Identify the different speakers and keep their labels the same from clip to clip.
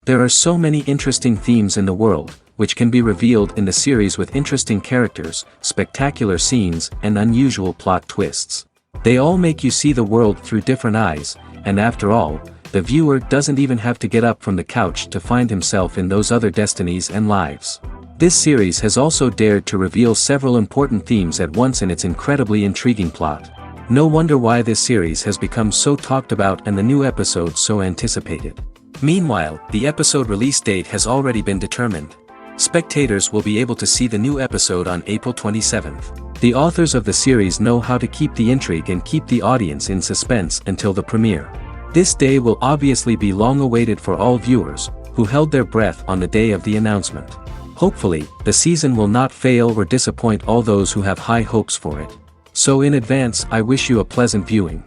Speaker 1: There are so many interesting themes in the world, which can be revealed in the series with interesting characters, spectacular scenes, and unusual plot twists. They all make you see the world through different eyes, and after all, the viewer doesn't even have to get up from the couch to find himself in those other destinies and lives. This series has also dared to reveal several important themes at once in its incredibly intriguing plot. No wonder why this series has become so talked about and the new episodes so anticipated. Meanwhile, the episode release date has already been determined. Spectators will be able to see the new episode on April 27th. The authors of the series know how to keep the intrigue and keep the audience in suspense until the premiere. This day will obviously be long awaited for all viewers, who held their breath on the day of the announcement. Hopefully, the season will not fail or disappoint all those who have high hopes for it. So in advance, I wish you a pleasant viewing.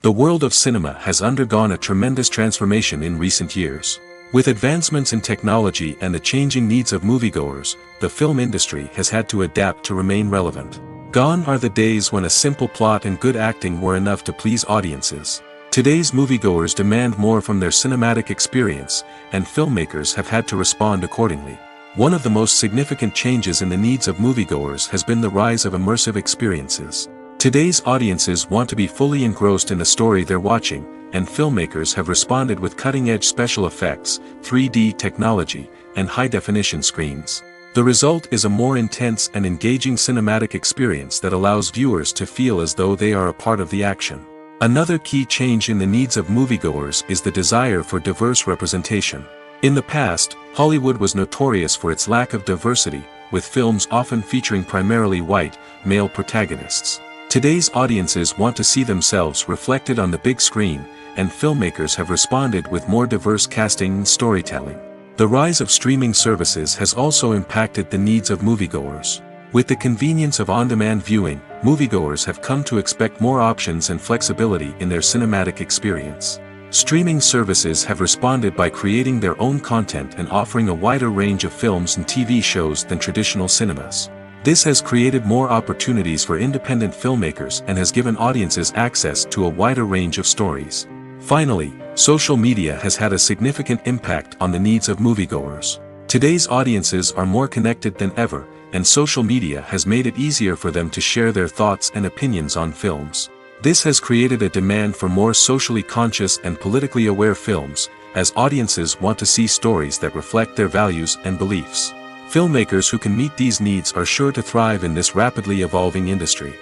Speaker 1: The world of cinema has undergone a tremendous transformation in recent years. With advancements in technology and the changing needs of moviegoers, the film industry has had to adapt to remain relevant. Gone are the days when a simple plot and good acting were enough to please audiences. Today's moviegoers demand more from their cinematic experience, and filmmakers have had to respond accordingly. One of the most significant changes in the needs of moviegoers has been the rise of immersive experiences. Today's audiences want to be fully engrossed in the story they're watching, and filmmakers have responded with cutting-edge special effects, 3D technology, and high-definition screens. The result is a more intense and engaging cinematic experience that allows viewers to feel as though they are a part of the action. Another key change in the needs of moviegoers is the desire for diverse representation. In the past, Hollywood was notorious for its lack of diversity, with films often featuring primarily white, male protagonists. Today's audiences want to see themselves reflected on the big screen, and filmmakers have responded with more diverse casting and storytelling. The rise of streaming services has also impacted the needs of moviegoers. With the convenience of on-demand viewing, moviegoers have come to expect more options and flexibility in their cinematic experience. Streaming services have responded by creating their own content and offering a wider range of films and TV shows than traditional cinemas. This has created more opportunities for independent filmmakers and has given audiences access to a wider range of stories. Finally, social media has had a significant impact on the needs of moviegoers. Today's audiences are more connected than ever, and social media has made it easier for them to share their thoughts and opinions on films. This has created a demand for more socially conscious and politically aware films, as audiences want to see stories that reflect their values and beliefs. Filmmakers who can meet these needs are sure to thrive in this rapidly evolving industry.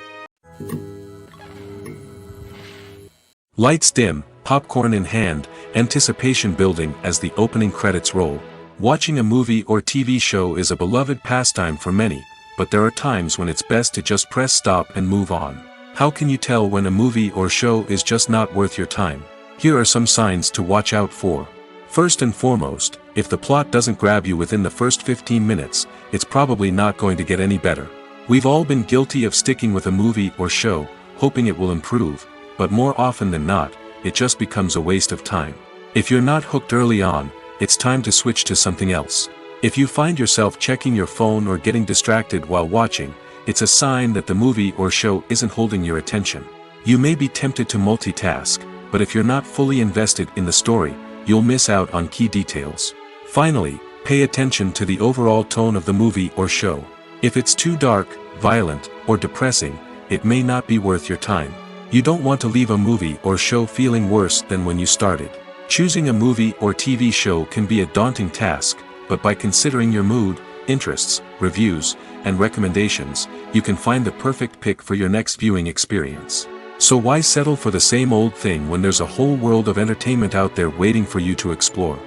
Speaker 1: Lights dim, popcorn in hand, anticipation building as the opening credits roll. Watching a movie or TV show is a beloved pastime for many, but there are times when it's best to just press stop and move on. How can you tell when a movie or show is just not worth your time? Here are some signs to watch out for. First and foremost, if the plot doesn't grab you within the first 15 minutes, it's probably not going to get any better. We've all been guilty of sticking with a movie or show, hoping it will improve, but more often than not, it just becomes a waste of time. If you're not hooked early on, it's time to switch to something else. If you find yourself checking your phone or getting distracted while watching, it's a sign that the movie or show isn't holding your attention. You may be tempted to multitask, but if you're not fully invested in the story, you'll miss out on key details. Finally, pay attention to the overall tone of the movie or show. If it's too dark, violent, or depressing, it may not be worth your time. You don't want to leave a movie or show feeling worse than when you started. Choosing a movie or TV show can be a daunting task, but by considering your mood, interests, reviews, and recommendations, you can find the perfect pick for your next viewing experience. So why settle for the same old thing when there's a whole world of entertainment out there waiting for you to explore?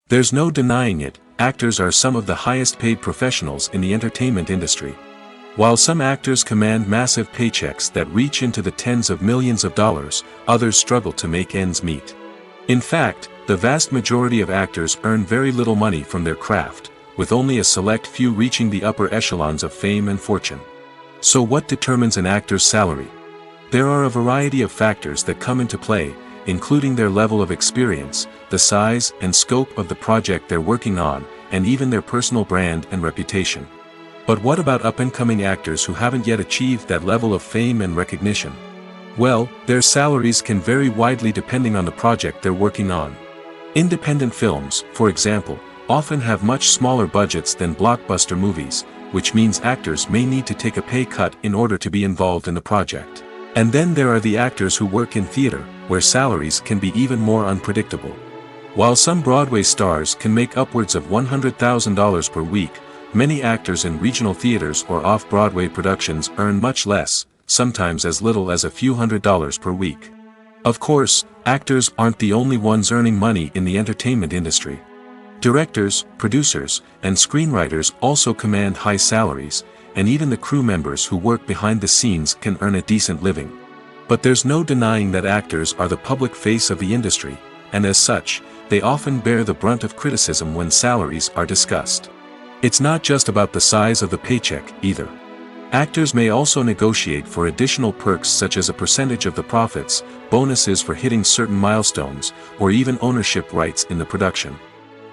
Speaker 1: There's no denying it, actors are some of the highest paid professionals in the entertainment industry. While some actors command massive paychecks that reach into the tens of millions of dollars, others struggle to make ends meet. In fact, the vast majority of actors earn very little money from their craft, with only a select few reaching the upper echelons of fame and fortune. So what determines an actor's salary? There are a variety of factors that come into play, including their level of experience, the size and scope of the project they're working on, and even their personal brand and reputation. But what about up-and-coming actors who haven't yet achieved that level of fame and recognition? Well, their salaries can vary widely depending on the project they're working on. Independent films, for example, often have much smaller budgets than blockbuster movies, which means actors may need to take a pay cut in order to be involved in the project. And then there are the actors who work in theater, where salaries can be even more unpredictable. While some Broadway stars can make upwards of $100,000 per week, many actors in regional theaters or off-Broadway productions earn much less, sometimes as little as a few $100s per week. Of course, actors aren't the only ones earning money in the entertainment industry. Directors, producers, and screenwriters also command high salaries, and even the crew members who work behind the scenes can earn a decent living. But there's no denying that actors are the public face of the industry, and as such, they often bear the brunt of criticism when salaries are discussed. It's not just about the size of the paycheck, either. Actors may also negotiate for additional perks such as a percentage of the profits, bonuses for hitting certain milestones, or even ownership rights in the production.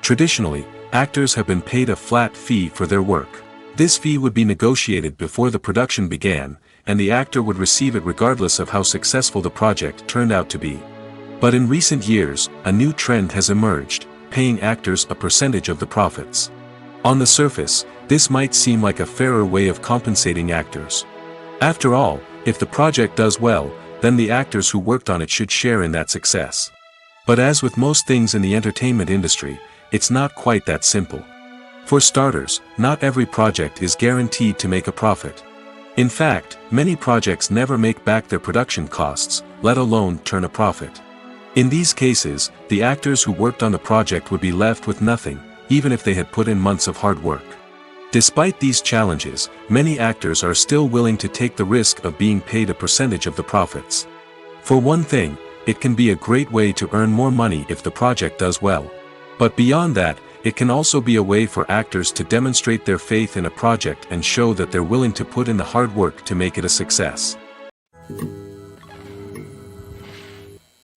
Speaker 1: Traditionally, actors have been paid a flat fee for their work. This fee would be negotiated before the production began, and the actor would receive it regardless of how successful the project turned out to be. But in recent years, a new trend has emerged, paying actors a percentage of the profits. On the surface, this might seem like a fairer way of compensating actors. After all, if the project does well, then the actors who worked on it should share in that success. But as with most things in the entertainment industry, it's not quite that simple. For starters, not every project is guaranteed to make a profit. In fact, many projects never make back their production costs, let alone turn a profit. In these cases, the actors who worked on the project would be left with nothing, even if they had put in months of hard work. Despite these challenges, many actors are still willing to take the risk of being paid a percentage of the profits. For one thing, it can be a great way to earn more money if the project does well. But beyond that, it can also be a way for actors to demonstrate their faith in a project and show that they're willing to put in the hard work to make it a success.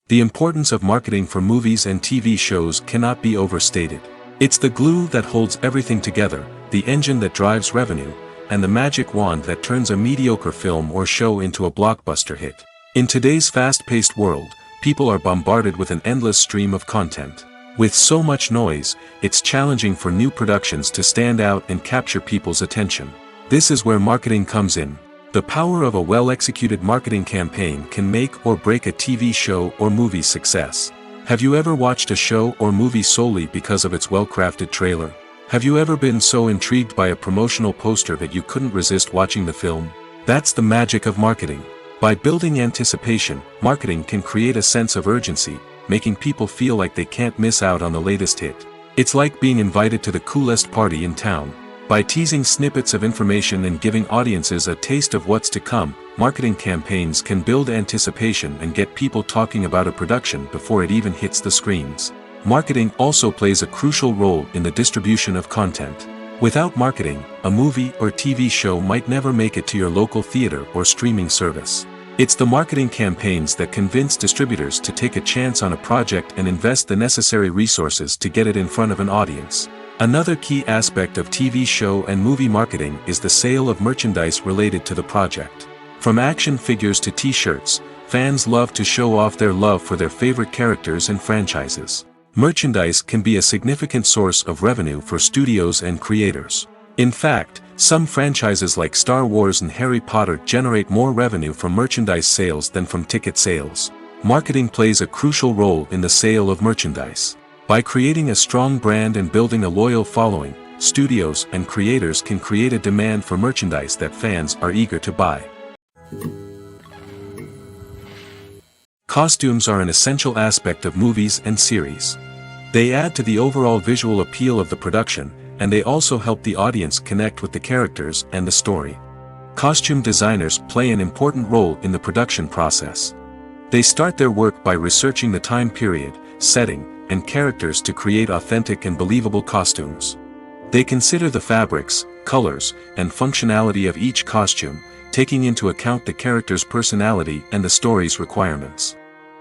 Speaker 1: The importance of marketing for movies and TV shows cannot be overstated. It's the glue that holds everything together, the engine that drives revenue, and the magic wand that turns a mediocre film or show into a blockbuster hit. In today's fast-paced world, people are bombarded with an endless stream of content. With so much noise, it's challenging for new productions to stand out and capture people's attention. This is where marketing comes in. The power of a well-executed marketing campaign can make or break a TV show or movie's success. Have you ever watched a show or movie solely because of its well-crafted trailer? Have you ever been so intrigued by a promotional poster that you couldn't resist watching the film? That's the magic of marketing. By building anticipation, marketing can create a sense of urgency, making people feel like they can't miss out on the latest hit. It's like being invited to the coolest party in town. By teasing snippets of information and giving audiences a taste of what's to come, marketing campaigns can build anticipation and get people talking about a production before it even hits the screens. Marketing also plays a crucial role in the distribution of content. Without marketing, a movie or TV show might never make it to your local theater or streaming service. It's the marketing campaigns that convince distributors to take a chance on a project and invest the necessary resources to get it in front of an audience. Another key aspect of TV show and movie marketing is the sale of merchandise related to the project. From action figures to t-shirts, fans love to show off their love for their favorite characters and franchises. Merchandise can be a significant source of revenue for studios and creators. In fact, some franchises like Star Wars and Harry Potter generate more revenue from merchandise sales than from ticket sales. Marketing plays a crucial role in the sale of merchandise. By creating a strong brand and building a loyal following, studios and creators can create a demand for merchandise that fans are eager to buy. Costumes are an essential aspect of movies and series. They add to the overall visual appeal of the production, and they also help the audience connect with the characters and the story. Costume designers play an important role in the production process. They start their work by researching the time period, setting, and characters to create authentic and believable costumes. They consider the fabrics, colors, and functionality of each costume, taking into account the character's personality and the story's requirements.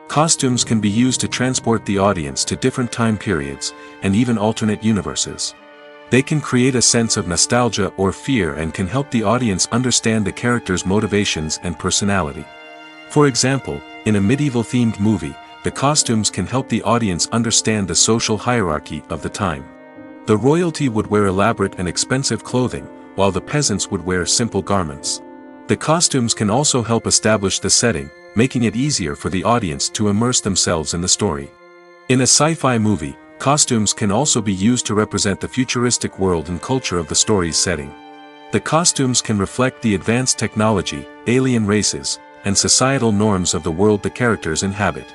Speaker 1: Costumes can be used to transport the audience to different time periods, and even alternate universes. They can create a sense of nostalgia or fear and can help the audience understand the character's motivations and personality. For example, in a medieval-themed movie, the costumes can help the audience understand the social hierarchy of the time. The royalty would wear elaborate and expensive clothing, while the peasants would wear simple garments. The costumes can also help establish the setting, making it easier for the audience to immerse themselves in the story. In a sci-fi movie, costumes can also be used to represent the futuristic world and culture of the story's setting. The costumes can reflect the advanced technology, alien races, and societal norms of the world the characters inhabit.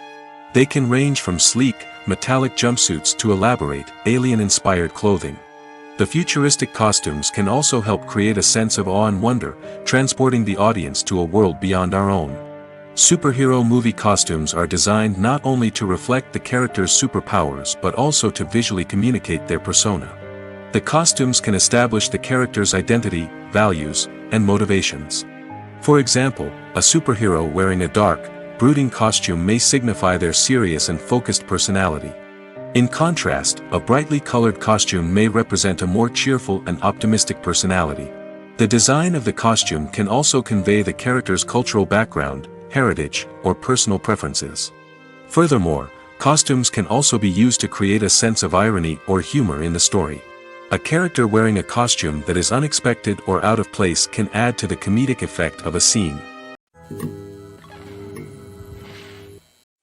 Speaker 1: They can range from sleek, metallic jumpsuits to elaborate, alien-inspired clothing. The futuristic costumes can also help create a sense of awe and wonder, transporting the audience to a world beyond our own. Superhero movie costumes are designed not only to reflect the character's superpowers but also to visually communicate their persona. The costumes can establish the character's identity, values, and motivations. For example, a superhero wearing a dark, brooding costume may signify their serious and focused personality. In contrast, a brightly colored costume may represent a more cheerful and optimistic personality. The design of the costume can also convey the character's cultural background, heritage, or personal preferences. Furthermore, costumes can also be used to create a sense of irony or humor in the story. A character wearing a costume that is unexpected or out of place can add to the comedic effect of a scene.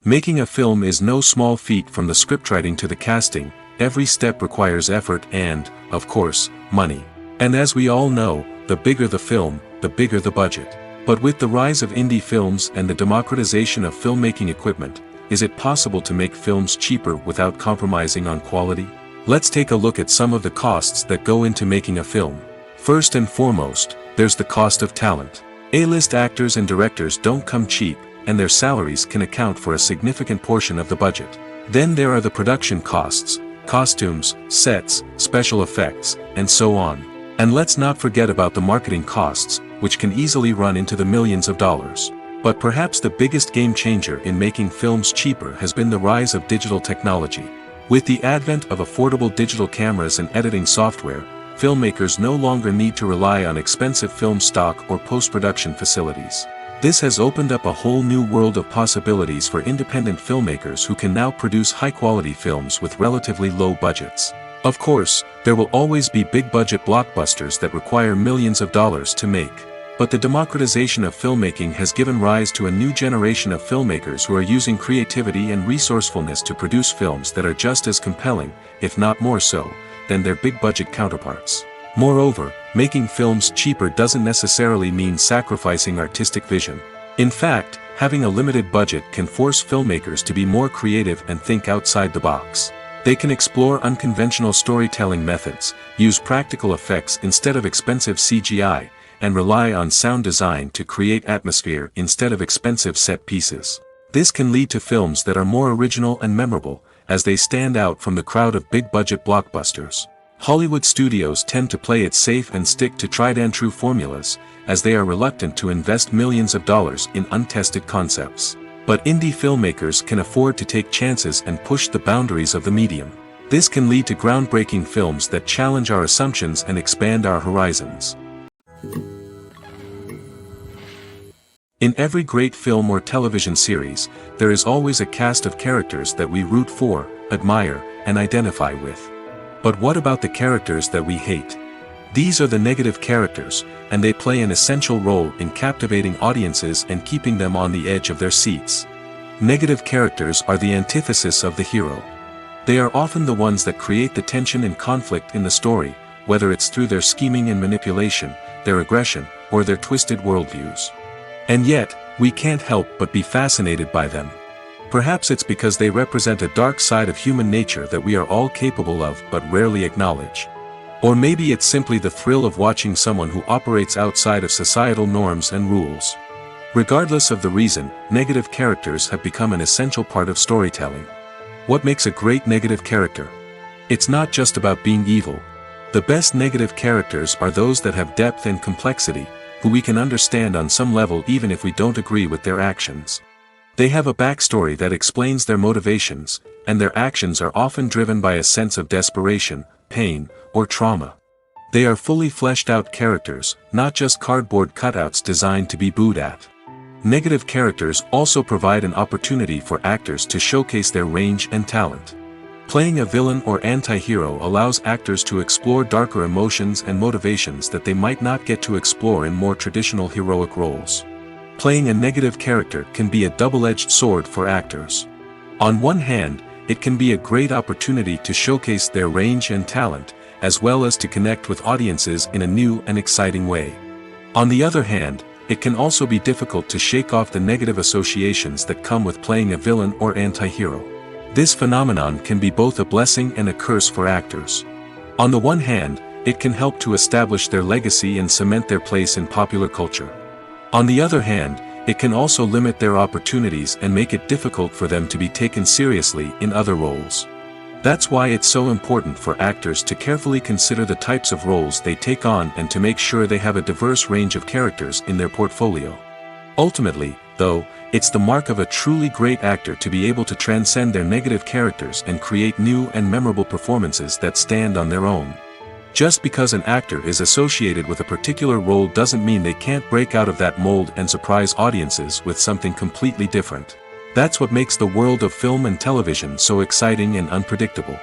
Speaker 1: Making a film is no small feat. From the scriptwriting to the casting, every step requires effort and, of course, money. And as we all know, the bigger the film, the bigger the budget. But with the rise of indie films and the democratization of filmmaking equipment, is it possible to make films cheaper without compromising on quality? Let's take a look at some of the costs that go into making a film. First and foremost, there's the cost of talent. A-list actors and directors don't come cheap, and their salaries can account for a significant portion of the budget. Then there are the production costs, costumes, sets, special effects, and so on. And let's not forget about the marketing costs, which can easily run into the millions of dollars. But perhaps the biggest game changer in making films cheaper has been the rise of digital technology. With the advent of affordable digital cameras and editing software, filmmakers no longer need to rely on expensive film stock or post-production facilities. This has opened up a whole new world of possibilities for independent filmmakers who can now produce high-quality films with relatively low budgets. Of course, there will always be big-budget blockbusters that require millions of dollars to make. But the democratization of filmmaking has given rise to a new generation of filmmakers who are using creativity and resourcefulness to produce films that are just as compelling, if not more so, than their big-budget counterparts. Moreover, making films cheaper doesn't necessarily mean sacrificing artistic vision. In fact, having a limited budget can force filmmakers to be more creative and think outside the box. They can explore unconventional storytelling methods, use practical effects instead of expensive CGI, and rely on sound design to create atmosphere instead of expensive set pieces. This can lead to films that are more original and memorable, as they stand out from the crowd of big-budget blockbusters. Hollywood studios tend to play it safe and stick to tried-and-true formulas, as they are reluctant to invest millions of dollars in untested concepts. But indie filmmakers can afford to take chances and push the boundaries of the medium. This can lead to groundbreaking films that challenge our assumptions and expand our horizons. In every great film or television series, there is always a cast of characters that we root for, admire, and identify with. But what about the characters that we hate? These are the negative characters, and they play an essential role in captivating audiences and keeping them on the edge of their seats. Negative characters are the antithesis of the hero. They are often the ones that create the tension and conflict in the story, whether it's through their scheming and manipulation, their aggression, or their twisted worldviews. And yet, we can't help but be fascinated by them. Perhaps it's because they represent a dark side of human nature that we are all capable of but rarely acknowledge. Or maybe it's simply the thrill of watching someone who operates outside of societal norms and rules. Regardless of the reason, negative characters have become an essential part of storytelling. What makes a great negative character? It's not just about being evil. The best negative characters are those that have depth and complexity, who we can understand on some level even if we don't agree with their actions. They have a backstory that explains their motivations, and their actions are often driven by a sense of desperation, pain, or trauma. They are fully fleshed out characters, not just cardboard cutouts designed to be booed at. Negative characters also provide an opportunity for actors to showcase their range and talent. Playing a villain or anti-hero allows actors to explore darker emotions and motivations that they might not get to explore in more traditional heroic roles. Playing a negative character can be a double-edged sword for actors. On one hand, it can be a great opportunity to showcase their range and talent, as well as to connect with audiences in a new and exciting way. On the other hand, it can also be difficult to shake off the negative associations that come with playing a villain or anti-hero. This phenomenon can be both a blessing and a curse for actors. On the one hand, it can help to establish their legacy and cement their place in popular culture. On the other hand, it can also limit their opportunities and make it difficult for them to be taken seriously in other roles. That's why it's so important for actors to carefully consider the types of roles they take on and to make sure they have a diverse range of characters in their portfolio. Ultimately, though, it's the mark of a truly great actor to be able to transcend their negative characters and create new and memorable performances that stand on their own. Just because an actor is associated with a particular role doesn't mean they can't break out of that mold and surprise audiences with something completely different. That's what makes the world of film and television so exciting and unpredictable.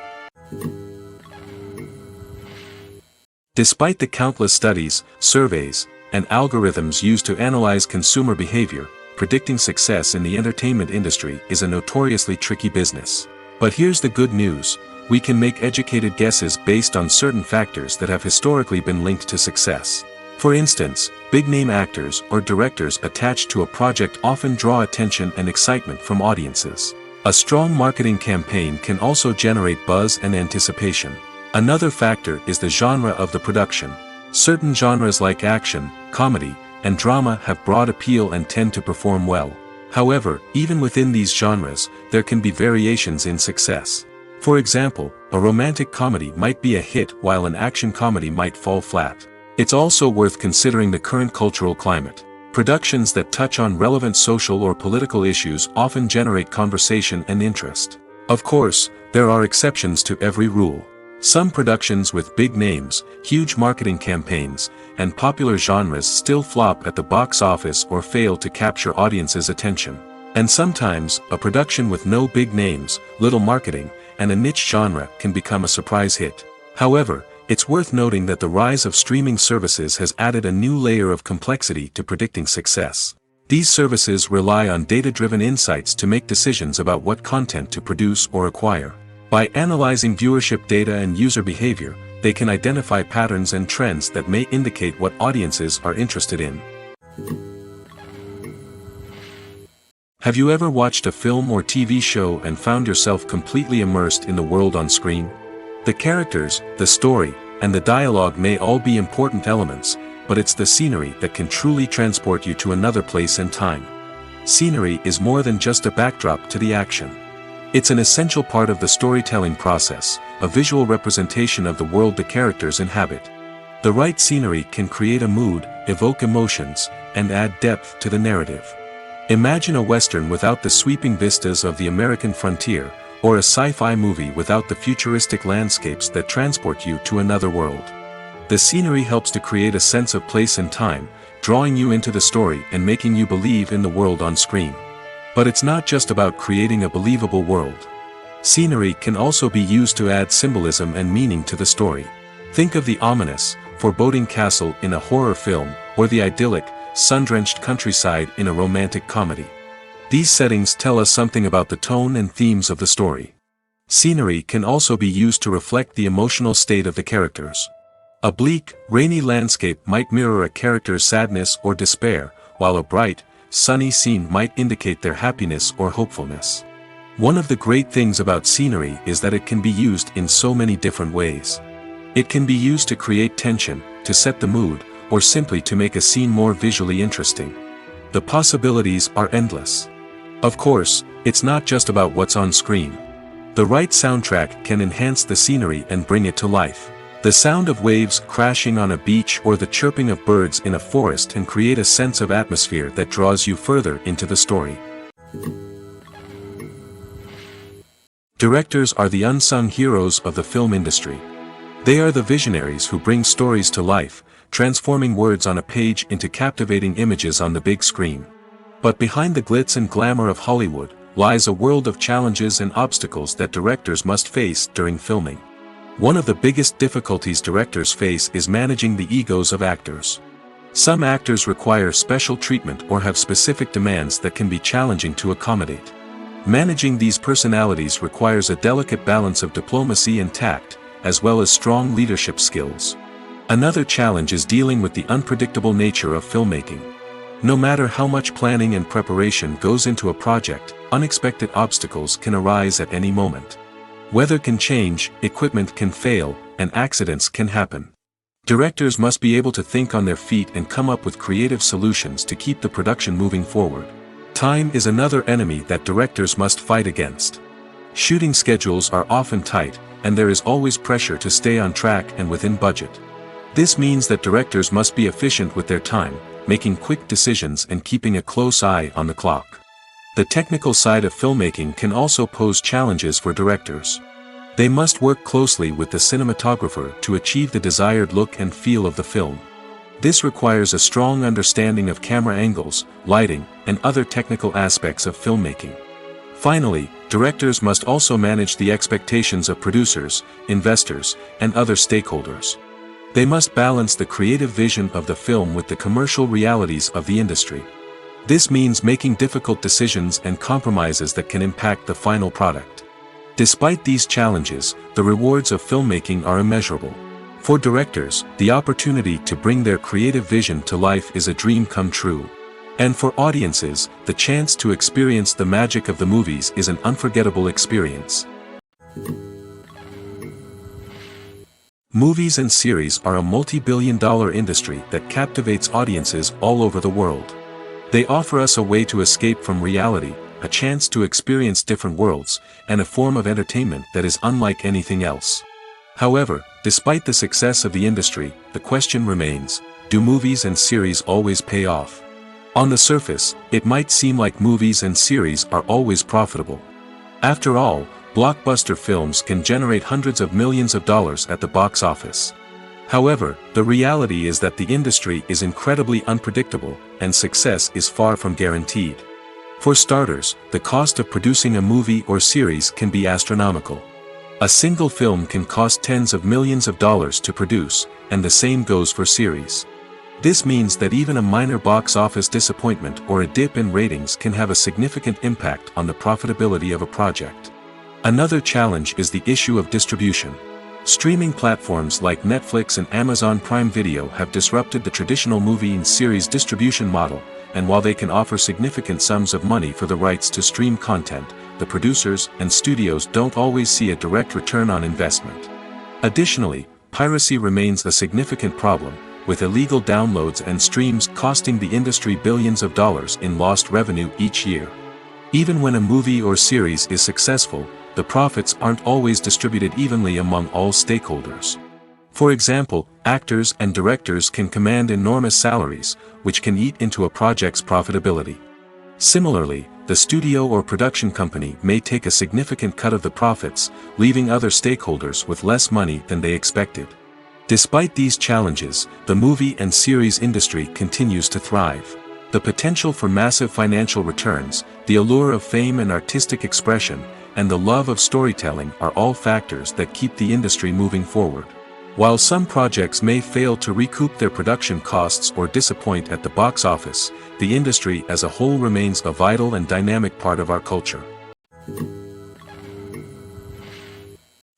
Speaker 1: Despite the countless studies, surveys, and algorithms used to analyze consumer behavior, predicting success in the entertainment industry is a notoriously tricky business. But here's the good news. We can make educated guesses based on certain factors that have historically been linked to success. For instance, big-name actors or directors attached to a project often draw attention and excitement from audiences. A strong marketing campaign can also generate buzz and anticipation. Another factor is the genre of the production. Certain genres like action, comedy, and drama have broad appeal and tend to perform well. However, even within these genres, there can be variations in success. For example, a romantic comedy might be a hit while an action comedy might fall flat. It's also worth considering the current cultural climate. Productions that touch on relevant social or political issues often generate conversation and interest. Of course, there are exceptions to every rule. Some productions with big names, huge marketing campaigns, and popular genres still flop at the box office or fail to capture audiences' attention. And sometimes, a production with no big names, little marketing, and a niche genre can become a surprise hit. However, it's worth noting that the rise of streaming services has added a new layer of complexity to predicting success. These services rely on data-driven insights to make decisions about what content to produce or acquire. By analyzing viewership data and user behavior, they can identify patterns and trends that may indicate what audiences are interested in. Have you ever watched a film or TV show and found yourself completely immersed in the world on screen? The characters, the story, and the dialogue may all be important elements, but it's the scenery that can truly transport you to another place and time. Scenery is more than just a backdrop to the action. It's an essential part of the storytelling process, a visual representation of the world the characters inhabit. The right scenery can create a mood, evoke emotions, and add depth to the narrative. Imagine a Western without the sweeping vistas of the American frontier, or a sci-fi movie without the futuristic landscapes that transport you to another world. The scenery helps to create a sense of place and time, drawing you into the story and making you believe in the world on screen. But it's not just about creating a believable world. Scenery can also be used to add symbolism and meaning to the story. Think of the ominous, foreboding castle in a horror film, or the idyllic, sun-drenched countryside in a romantic comedy. These settings tell us something about the tone and themes of the story. Scenery can also be used to reflect the emotional state of the characters. A bleak, rainy landscape might mirror a character's sadness or despair, while a bright, sunny scene might indicate their happiness or hopefulness. One of the great things about scenery is that it can be used in so many different ways. It can be used to create tension, to set the mood, or simply to make a scene more visually interesting. The possibilities are endless. Of course, it's not just about what's on screen. The right soundtrack can enhance the scenery and bring it to life. The sound of waves crashing on a beach or the chirping of birds in a forest can create a sense of atmosphere that draws you further into the story. Directors are the unsung heroes of the film industry. They are the visionaries who bring stories to life, transforming words on a page into captivating images on the big screen. But behind the glitz and glamour of Hollywood, lies a world of challenges and obstacles that directors must face during filming. One of the biggest difficulties directors face is managing the egos of actors. Some actors require special treatment or have specific demands that can be challenging to accommodate. Managing these personalities requires a delicate balance of diplomacy and tact, as well as strong leadership skills. Another challenge is dealing with the unpredictable nature of filmmaking. No matter how much planning and preparation goes into a project, unexpected obstacles can arise at any moment. Weather can change, equipment can fail, and accidents can happen. Directors must be able to think on their feet and come up with creative solutions to keep the production moving forward. Time is another enemy that directors must fight against. Shooting schedules are often tight, and there is always pressure to stay on track and within budget. This means that directors must be efficient with their time, making quick decisions and keeping a close eye on the clock. The technical side of filmmaking can also pose challenges for directors. They must work closely with the cinematographer to achieve the desired look and feel of the film. This requires a strong understanding of camera angles, lighting, and other technical aspects of filmmaking. Finally, directors must also manage the expectations of producers, investors, and other stakeholders. They must balance the creative vision of the film with the commercial realities of the industry. This means making difficult decisions and compromises that can impact the final product. Despite these challenges, the rewards of filmmaking are immeasurable. For directors, the opportunity to bring their creative vision to life is a dream come true. And for audiences, the chance to experience the magic of the movies is an unforgettable experience. Movies and series are a multi-billion-dollar industry that captivates audiences all over the world. They offer us a way to escape from reality, a chance to experience different worlds, and a form of entertainment that is unlike anything else. However, despite the success of the industry, the question remains, do movies and series always pay off? On the surface, it might seem like movies and series are always profitable. After all, blockbuster films can generate hundreds of millions of dollars at the box office. However, the reality is that the industry is incredibly unpredictable, and success is far from guaranteed. For starters, the cost of producing a movie or series can be astronomical. A single film can cost tens of millions of dollars to produce, and the same goes for series. This means that even a minor box office disappointment or a dip in ratings can have a significant impact on the profitability of a project. Another challenge is the issue of distribution. Streaming platforms like Netflix and Amazon Prime Video have disrupted the traditional movie and series distribution model, and while they can offer significant sums of money for the rights to stream content, the producers and studios don't always see a direct return on investment. Additionally, piracy remains a significant problem, with illegal downloads and streams costing the industry billions of dollars in lost revenue each year. Even when a movie or series is successful, the profits aren't always distributed evenly among all stakeholders. For example, actors and directors can command enormous salaries, which can eat into a project's profitability. Similarly, the studio or production company may take a significant cut of the profits, leaving other stakeholders with less money than they expected. Despite these challenges, the movie and series industry continues to thrive. The potential for massive financial returns, the allure of fame and artistic expression, and the love of storytelling are all factors that keep the industry moving forward. While some projects may fail to recoup their production costs or disappoint at the box office, the industry as a whole remains a vital and dynamic part of our culture.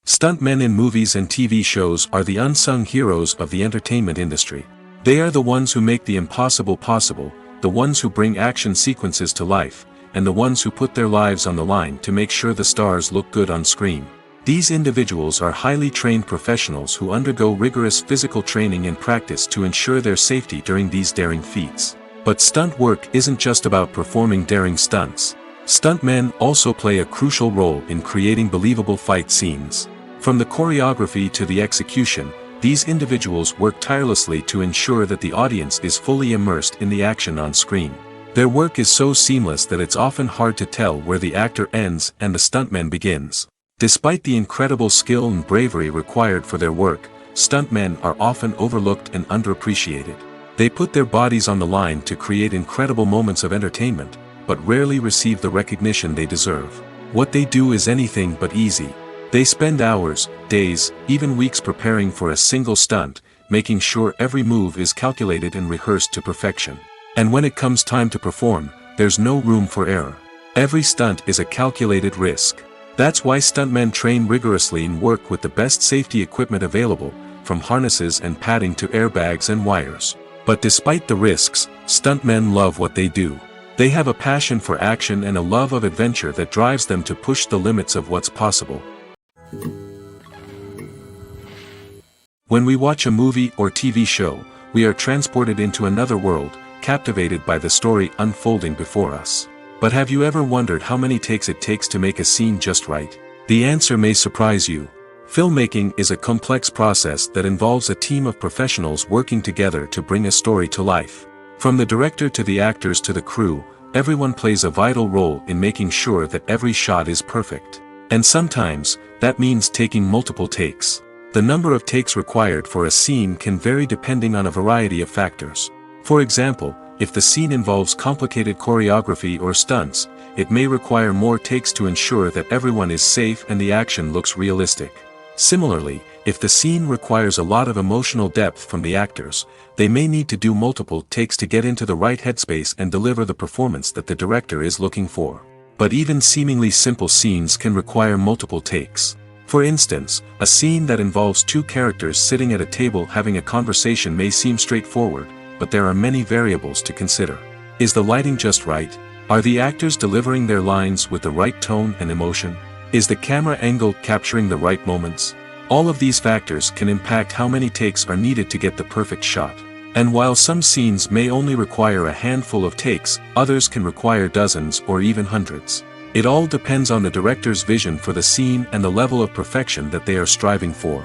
Speaker 1: Stuntmen in movies and TV shows are the unsung heroes of the entertainment industry. They are the ones who make the impossible possible, the ones who bring action sequences to life, and the ones who put their lives on the line to make sure the stars look good on screen. These individuals are highly trained professionals who undergo rigorous physical training and practice to ensure their safety during these daring feats. But stunt work isn't just about performing daring stunts. Stuntmen also play a crucial role in creating believable fight scenes. From the choreography to the execution, these individuals work tirelessly to ensure that the audience is fully immersed in the action on screen. Their work is so seamless that it's often hard to tell where the actor ends and the stuntman begins. Despite the incredible skill and bravery required for their work, stuntmen are often overlooked and underappreciated. They put their bodies on the line to create incredible moments of entertainment, but rarely receive the recognition they deserve. What they do is anything but easy. They spend hours, days, even weeks preparing for a single stunt, making sure every move is calculated and rehearsed to perfection. And when it comes time to perform, there's no room for error. Every stunt is a calculated risk. That's why stuntmen train rigorously and work with the best safety equipment available, from harnesses and padding to airbags and wires. But despite the risks, stuntmen love what they do. They have a passion for action and a love of adventure that drives them to push the limits of what's possible. When we watch a movie or TV show, we are transported into another world, captivated by the story unfolding before us. But have you ever wondered how many takes it takes to make a scene just right? The answer may surprise you. Filmmaking is a complex process that involves a team of professionals working together to bring a story to life. From the director to the actors to the crew, everyone plays a vital role in making sure that every shot is perfect. And sometimes, that means taking multiple takes. The number of takes required for a scene can vary depending on a variety of factors. For example, if the scene involves complicated choreography or stunts, it may require more takes to ensure that everyone is safe and the action looks realistic. Similarly, if the scene requires a lot of emotional depth from the actors, they may need to do multiple takes to get into the right headspace and deliver the performance that the director is looking for. But even seemingly simple scenes can require multiple takes. For instance, a scene that involves two characters sitting at a table having a conversation may seem straightforward, but there are many variables to consider. Is the lighting just right? Are the actors delivering their lines with the right tone and emotion? Is the camera angle capturing the right moments? All of these factors can impact how many takes are needed to get the perfect shot. And while some scenes may only require a handful of takes, others can require dozens or even hundreds. It all depends on the director's vision for the scene and the level of perfection that they are striving for.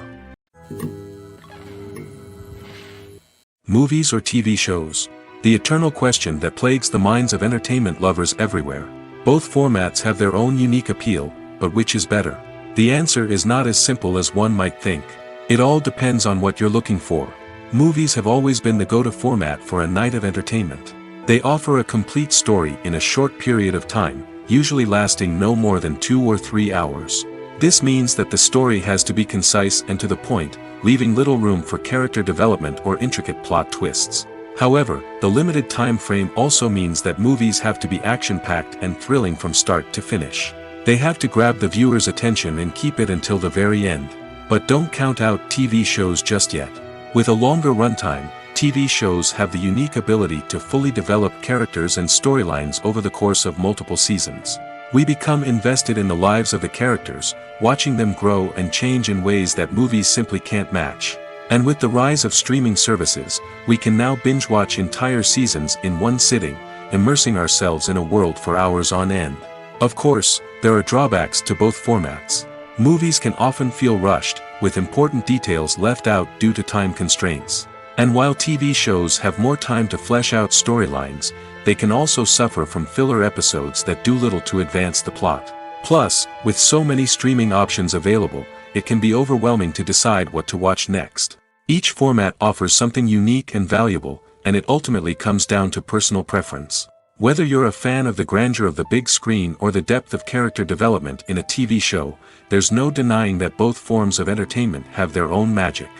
Speaker 1: Movies or TV shows? The eternal question that plagues the minds of entertainment lovers everywhere. Both formats have their own unique appeal, but which is better? The answer is not as simple as one might think. It all depends on what you're looking for. Movies have always been the go-to format for a night of entertainment. They offer a complete story in a short period of time, usually lasting no more than 2 or 3 hours. This means that the story has to be concise and to the point, leaving little room for character development or intricate plot twists. However, the limited time frame also means that movies have to be action-packed and thrilling from start to finish. They have to grab the viewer's attention and keep it until the very end. But don't count out TV shows just yet. With a longer runtime, TV shows have the unique ability to fully develop characters and storylines over the course of multiple seasons. We become invested in the lives of the characters, watching them grow and change in ways that movies simply can't match. And with the rise of streaming services, we can now binge-watch entire seasons in one sitting, immersing ourselves in a world for hours on end. Of course, there are drawbacks to both formats. Movies can often feel rushed, with important details left out due to time constraints. And while TV shows have more time to flesh out storylines, they can also suffer from filler episodes that do little to advance the plot. Plus, with so many streaming options available, it can be overwhelming to decide what to watch next. Each format offers something unique and valuable, and it ultimately comes down to personal preference. Whether you're a fan of the grandeur of the big screen or the depth of character development in a TV show, there's no denying that both forms of entertainment have their own magic.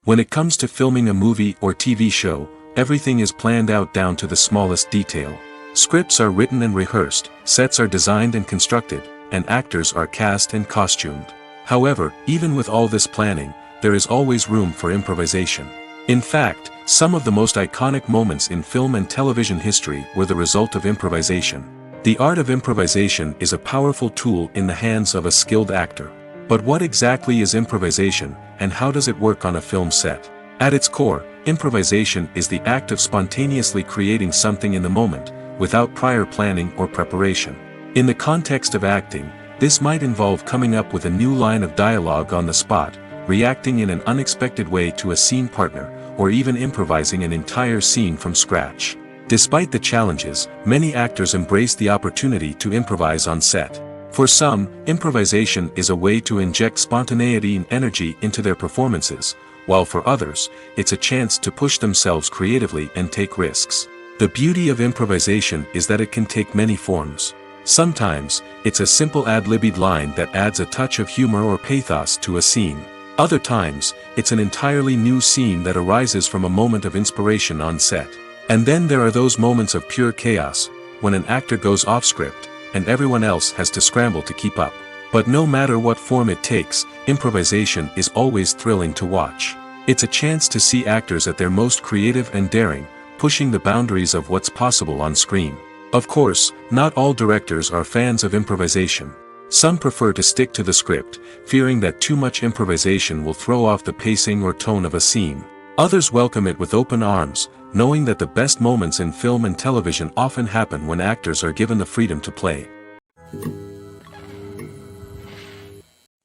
Speaker 1: When it comes to filming a movie or TV show, everything is planned out down to the smallest detail. Scripts are written and rehearsed, sets are designed and constructed, and actors are cast and costumed. However, even with all this planning, there is always room for improvisation. In fact, some of the most iconic moments in film and television history were the result of improvisation. The art of improvisation is a powerful tool in the hands of a skilled actor. But what exactly is improvisation, and how does it work on a film set? At its core, improvisation is the act of spontaneously creating something in the moment, without prior planning or preparation. In the context of acting, this might involve coming up with a new line of dialogue on the spot, reacting in an unexpected way to a scene partner, or even improvising an entire scene from scratch. Despite the challenges, many actors embrace the opportunity to improvise on set. For some, improvisation is a way to inject spontaneity and energy into their performances, while for others, it's a chance to push themselves creatively and take risks. The beauty of improvisation is that it can take many forms. Sometimes, it's a simple ad-libbed line that adds a touch of humor or pathos to a scene. Other times, it's an entirely new scene that arises from a moment of inspiration on set. And then there are those moments of pure chaos, when an actor goes off script, and everyone else has to scramble to keep up. But no matter what form it takes, improvisation is always thrilling to watch. It's a chance to see actors at their most creative and daring, pushing the boundaries of what's possible on screen. Of course, not all directors are fans of improvisation. Some prefer to stick to the script, fearing that too much improvisation will throw off the pacing or tone of a scene. Others welcome it with open arms, knowing that the best moments in film and television often happen when actors are given the freedom to play.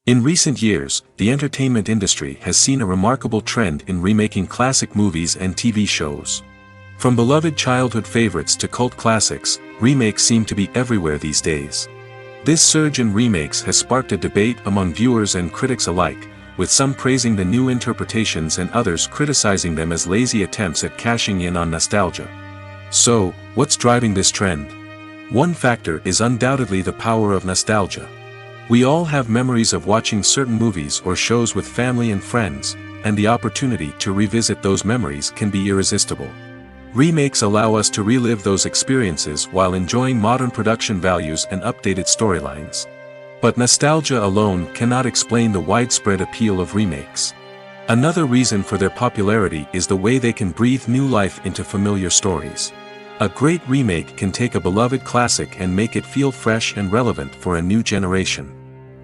Speaker 1: In recent years, the entertainment industry has seen a remarkable trend in remaking classic movies and TV shows. From beloved childhood favorites to cult classics, remakes seem to be everywhere these days. This surge in remakes has sparked a debate among viewers and critics alike, with some praising the new interpretations and others criticizing them as lazy attempts at cashing in on nostalgia. So, what's driving this trend? One factor is undoubtedly the power of nostalgia. We all have memories of watching certain movies or shows with family and friends, and the opportunity to revisit those memories can be irresistible. Remakes allow us to relive those experiences while enjoying modern production values and updated storylines. But nostalgia alone cannot explain the widespread appeal of remakes. Another reason for their popularity is the way they can breathe new life into familiar stories. A great remake can take a beloved classic and make it feel fresh and relevant for a new generation.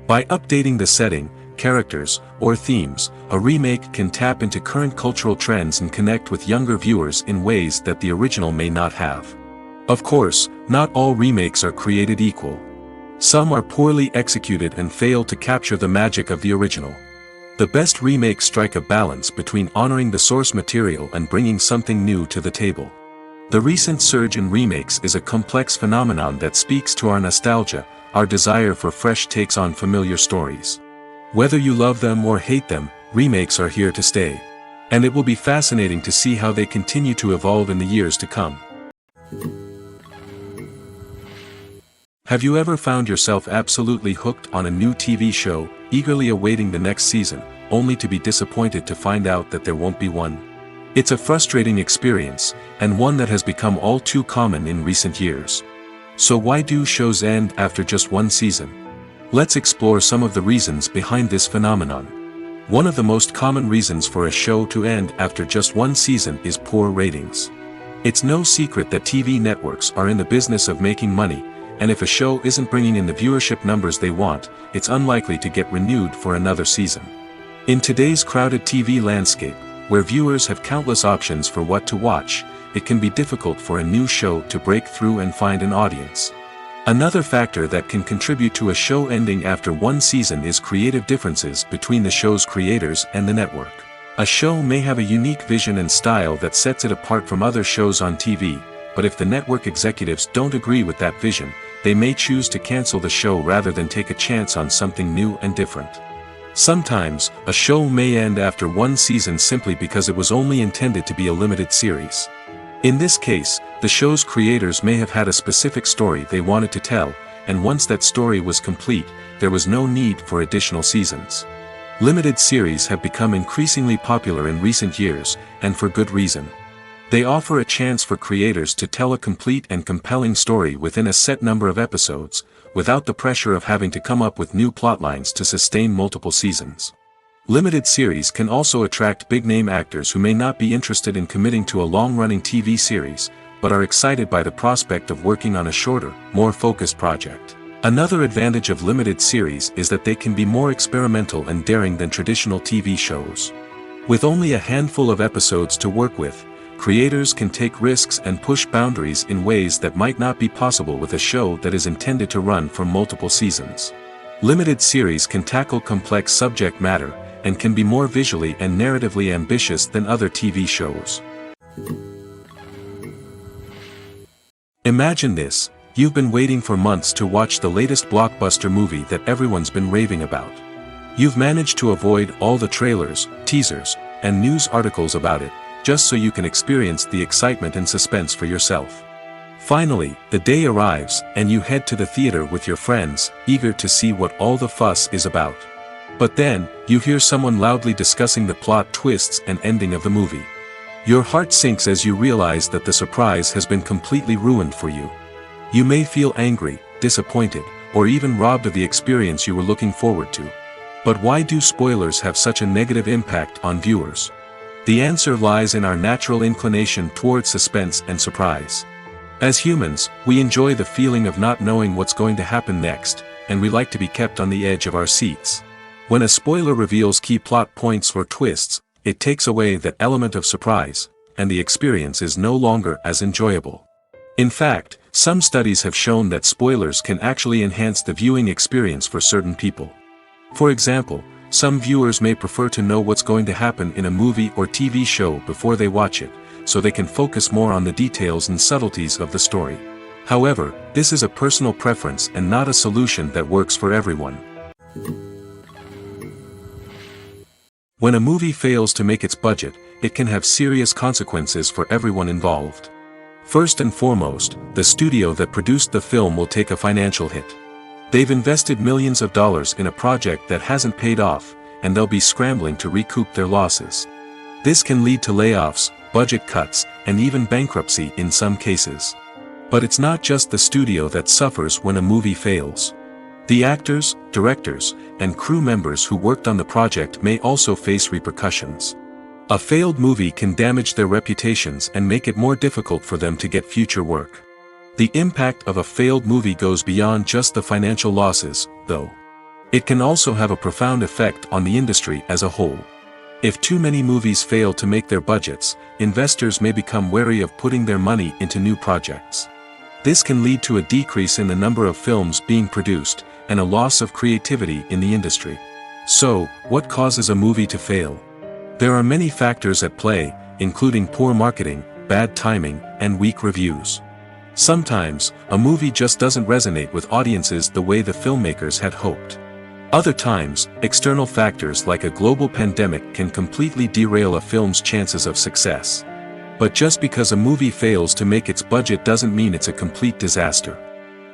Speaker 1: By updating the setting, characters, or themes, a remake can tap into current cultural trends and connect with younger viewers in ways that the original may not have. Of course, not all remakes are created equal. Some are poorly executed and fail to capture the magic of the original. The best remakes strike a balance between honoring the source material and bringing something new to the table. The recent surge in remakes is a complex phenomenon that speaks to our nostalgia, our desire for fresh takes on familiar stories. Whether you love them or hate them, remakes are here to stay. And it will be fascinating to see how they continue to evolve in the years to come. Have you ever found yourself absolutely hooked on a new TV show, eagerly awaiting the next season, only to be disappointed to find out that there won't be one? It's a frustrating experience, and one that has become all too common in recent years. So why do shows end after just one season? Let's explore some of the reasons behind this phenomenon. One of the most common reasons for a show to end after just one season is poor ratings. It's no secret that TV networks are in the business of making money, and if a show isn't bringing in the viewership numbers they want, it's unlikely to get renewed for another season. In today's crowded TV landscape, where viewers have countless options for what to watch, it can be difficult for a new show to break through and find an audience. Another factor that can contribute to a show ending after one season is creative differences between the show's creators and the network. A show may have a unique vision and style that sets it apart from other shows on TV, but if the network executives don't agree with that vision, they may choose to cancel the show rather than take a chance on something new and different. Sometimes, a show may end after one season simply because it was only intended to be a limited series. In this case, the show's creators may have had a specific story they wanted to tell, and once that story was complete, there was no need for additional seasons. Limited series have become increasingly popular in recent years, and for good reason. They offer a chance for creators to tell a complete and compelling story within a set number of episodes, without the pressure of having to come up with new plotlines to sustain multiple seasons. Limited series can also attract big-name actors who may not be interested in committing to a long-running TV series, but are excited by the prospect of working on a shorter, more focused project. Another advantage of limited series is that they can be more experimental and daring than traditional TV shows. With only a handful of episodes to work with, creators can take risks and push boundaries in ways that might not be possible with a show that is intended to run for multiple seasons. Limited series can tackle complex subject matter, and can be more visually and narratively ambitious than other TV shows. Imagine this: you've been waiting for months to watch the latest blockbuster movie that everyone's been raving about. You've managed to avoid all the trailers, teasers, and news articles about it, just so you can experience the excitement and suspense for yourself. Finally, the day arrives, and you head to the theater with your friends, eager to see what all the fuss is about. But then, you hear someone loudly discussing the plot twists and ending of the movie. Your heart sinks as you realize that the surprise has been completely ruined for you. You may feel angry, disappointed, or even robbed of the experience you were looking forward to. But why do spoilers have such a negative impact on viewers? The answer lies in our natural inclination towards suspense and surprise. As humans, we enjoy the feeling of not knowing what's going to happen next, and we like to be kept on the edge of our seats. When a spoiler reveals key plot points or twists, it takes away that element of surprise, and the experience is no longer as enjoyable. In fact, some studies have shown that spoilers can actually enhance the viewing experience for certain people. For example, some viewers may prefer to know what's going to happen in a movie or TV show before they watch it, so they can focus more on the details and subtleties of the story. However, this is a personal preference and not a solution that works for everyone. When a movie fails to make its budget, it can have serious consequences for everyone involved. First and foremost, the studio that produced the film will take a financial hit. They've invested millions of dollars in a project that hasn't paid off, and they'll be scrambling to recoup their losses. This can lead to layoffs, budget cuts, and even bankruptcy in some cases. But it's not just the studio that suffers when a movie fails. The actors, directors, and crew members who worked on the project may also face repercussions. A failed movie can damage their reputations and make it more difficult for them to get future work. The impact of a failed movie goes beyond just the financial losses, though. It can also have a profound effect on the industry as a whole. If too many movies fail to make their budgets, investors may become wary of putting their money into new projects. This can lead to a decrease in the number of films being produced, and a loss of creativity in the industry. So, what causes a movie to fail? There are many factors at play, including poor marketing, bad timing, and weak reviews. Sometimes, a movie just doesn't resonate with audiences the way the filmmakers had hoped. Other times, external factors like a global pandemic can completely derail a film's chances of success. But just because a movie fails to make its budget doesn't mean it's a complete disaster.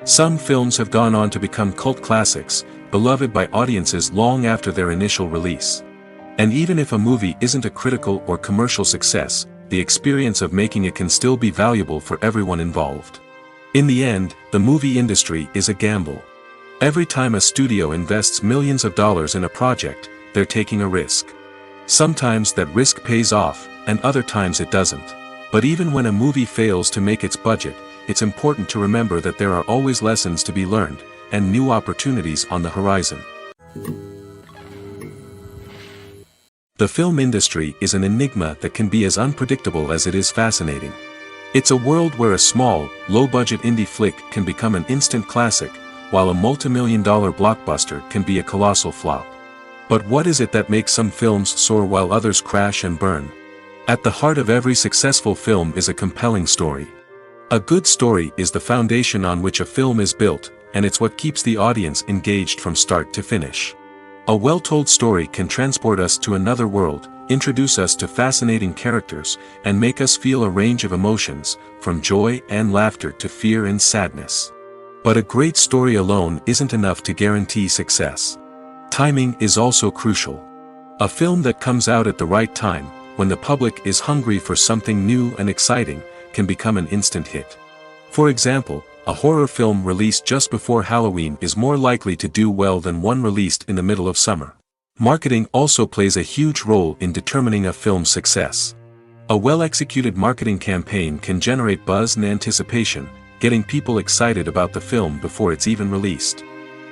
Speaker 1: Some films have gone on to become cult classics, beloved by audiences long after their initial release. And even if a movie isn't a critical or commercial success, the experience of making it can still be valuable for everyone involved. In the end, the movie industry is a gamble. Every time a studio invests millions of dollars in a project, they're taking a risk. Sometimes that risk pays off, and other times it doesn't. But even when a movie fails to make its budget, it's important to remember that there are always lessons to be learned, and new opportunities on the horizon. The film industry is an enigma that can be as unpredictable as it is fascinating. It's a world where a small, low-budget indie flick can become an instant classic, while a multi-million-dollar blockbuster can be a colossal flop. But what is it that makes some films soar while others crash and burn? At the heart of every successful film is a compelling story. A good story is the foundation on which a film is built, and it's what keeps the audience engaged from start to finish. A well-told story can transport us to another world, introduce us to fascinating characters, and make us feel a range of emotions, from joy and laughter to fear and sadness. But a great story alone isn't enough to guarantee success. Timing is also crucial. A film that comes out at the right time, when the public is hungry for something new and exciting, can become an instant hit. For example, a horror film released just before Halloween is more likely to do well than one released in the middle of summer. Marketing also plays a huge role in determining a film's success. A well-executed marketing campaign can generate buzz and anticipation, getting people excited about the film before it's even released.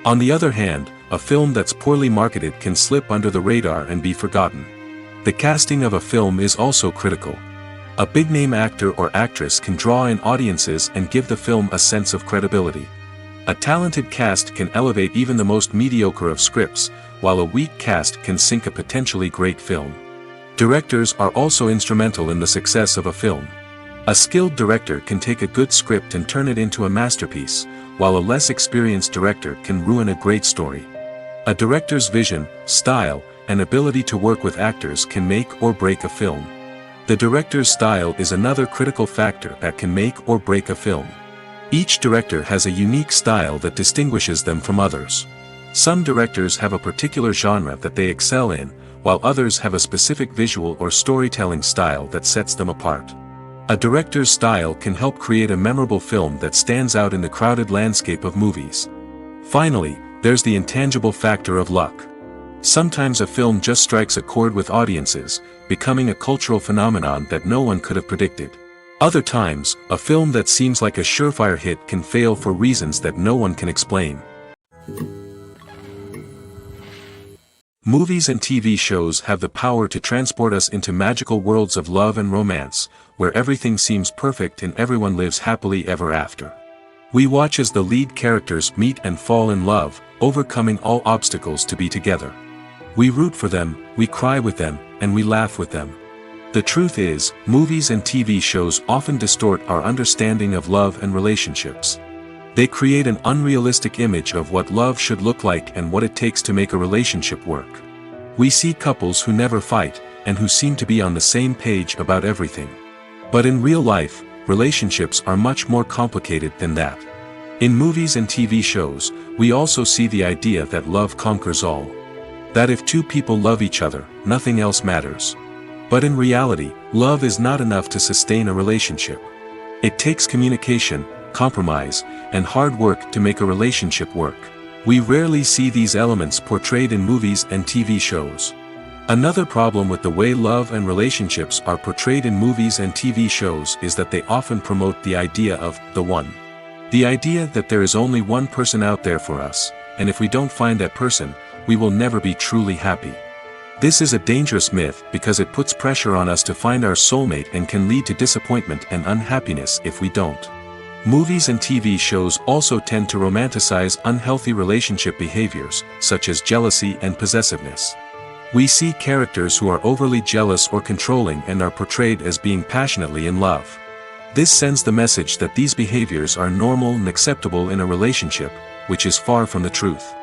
Speaker 1: On the other hand, a film that's poorly marketed can slip under the radar and be forgotten. The casting of a film is also critical. A big-name actor or actress can draw in audiences and give the film a sense of credibility. A talented cast can elevate even the most mediocre of scripts, while a weak cast can sink a potentially great film. Directors are also instrumental in the success of a film. A skilled director can take a good script and turn it into a masterpiece, while a less experienced director can ruin a great story. A director's vision, style, and ability to work with actors can make or break a film. The director's style is another critical factor that can make or break a film. Each director has a unique style that distinguishes them from others. Some directors have a particular genre that they excel in, while others have a specific visual or storytelling style that sets them apart. A director's style can help create a memorable film that stands out in the crowded landscape of movies. Finally, there's the intangible factor of luck. Sometimes a film just strikes a chord with audiences, becoming a cultural phenomenon that no one could have predicted. Other times, a film that seems like a surefire hit can fail for reasons that no one can explain. Movies and TV shows have the power to transport us into magical worlds of love and romance, where everything seems perfect and everyone lives happily ever after. We watch as the lead characters meet and fall in love, overcoming all obstacles to be together. We root for them, we cry with them, and we laugh with them. The truth is, movies and TV shows often distort our understanding of love and relationships. They create an unrealistic image of what love should look like and what it takes to make a relationship work. We see couples who never fight, and who seem to be on the same page about everything. But in real life, relationships are much more complicated than that. In movies and TV shows, we also see the idea that love conquers all. That if two people love each other, nothing else matters. But in reality, love is not enough to sustain a relationship. It takes communication, compromise, and hard work to make a relationship work. We rarely see these elements portrayed in movies and TV shows. Another problem with the way love and relationships are portrayed in movies and TV shows is that they often promote the idea of the one. The idea that there is only one person out there for us, and if we don't find that person, we will never be truly happy. This is a dangerous myth because it puts pressure on us to find our soulmate and can lead to disappointment and unhappiness if we don't. Movies and TV shows also tend to romanticize unhealthy relationship behaviors, such as jealousy and possessiveness. We see characters who are overly jealous or controlling and are portrayed as being passionately in love. This sends the message that these behaviors are normal and acceptable in a relationship, which is far from the truth.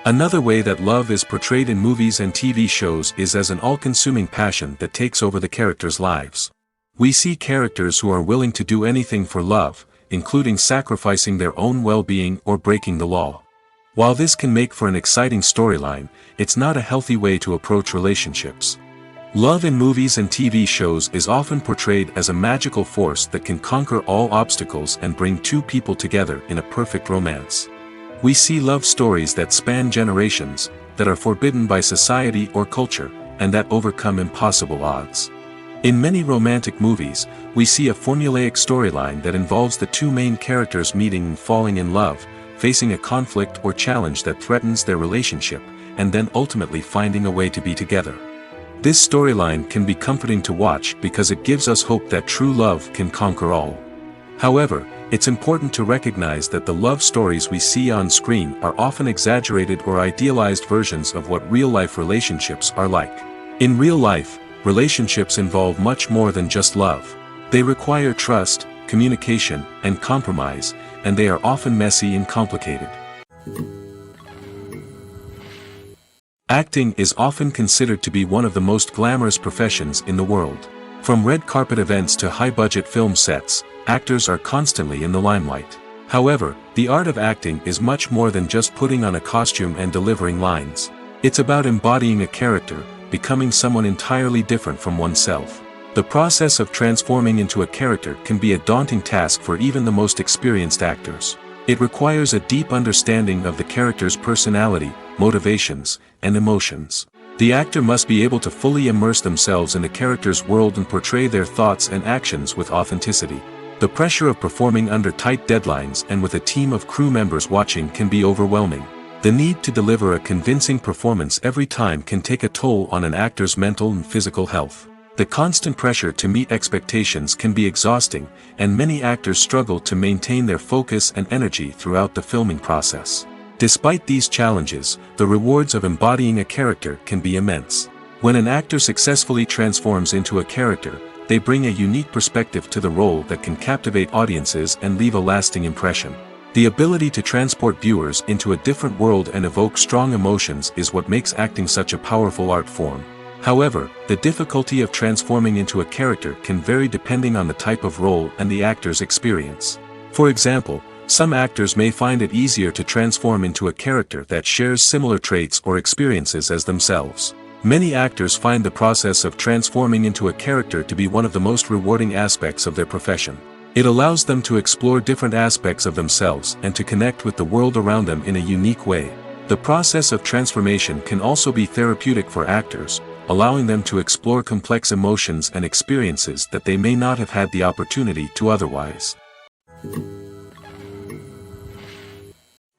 Speaker 1: Another way that love is portrayed in movies and TV shows is as an all-consuming passion that takes over the characters' lives. We see characters who are willing to do anything for love, including sacrificing their own well-being or breaking the law. While this can make for an exciting storyline, it's not a healthy way to approach relationships. Love in movies and TV shows is often portrayed as a magical force that can conquer all obstacles and bring two people together in a perfect romance. We see love stories that span generations, that are forbidden by society or culture, and that overcome impossible odds. In many romantic movies, we see a formulaic storyline that involves the two main characters meeting and falling in love, facing a conflict or challenge that threatens their relationship, and then ultimately finding a way to be together. This storyline can be comforting to watch because it gives us hope that true love can conquer all. However, it's important to recognize that the love stories we see on screen are often exaggerated or idealized versions of what real-life relationships are like. In real life, relationships involve much more than just love. They require trust, communication, and compromise, and they are often messy and complicated. Acting is often considered to be one of the most glamorous professions in the world. From red carpet events to high-budget film sets, actors are constantly in the limelight. However, the art of acting is much more than just putting on a costume and delivering lines. It's about embodying a character, becoming someone entirely different from oneself. The process of transforming into a character can be a daunting task for even the most experienced actors. It requires a deep understanding of the character's personality, motivations, and emotions. The actor must be able to fully immerse themselves in the character's world and portray their thoughts and actions with authenticity. The pressure of performing under tight deadlines and with a team of crew members watching can be overwhelming. The need to deliver a convincing performance every time can take a toll on an actor's mental and physical health. The constant pressure to meet expectations can be exhausting, and many actors struggle to maintain their focus and energy throughout the filming process. Despite these challenges, the rewards of embodying a character can be immense. When an actor successfully transforms into a character, they bring a unique perspective to the role that can captivate audiences and leave a lasting impression. The ability to transport viewers into a different world and evoke strong emotions is what makes acting such a powerful art form. However, the difficulty of transforming into a character can vary depending on the type of role and the actor's experience. For example, some actors may find it easier to transform into a character that shares similar traits or experiences as themselves. Many actors find the process of transforming into a character to be one of the most rewarding aspects of their profession. It allows them to explore different aspects of themselves and to connect with the world around them in a unique way. The process of transformation can also be therapeutic for actors, allowing them to explore complex emotions and experiences that they may not have had the opportunity to otherwise.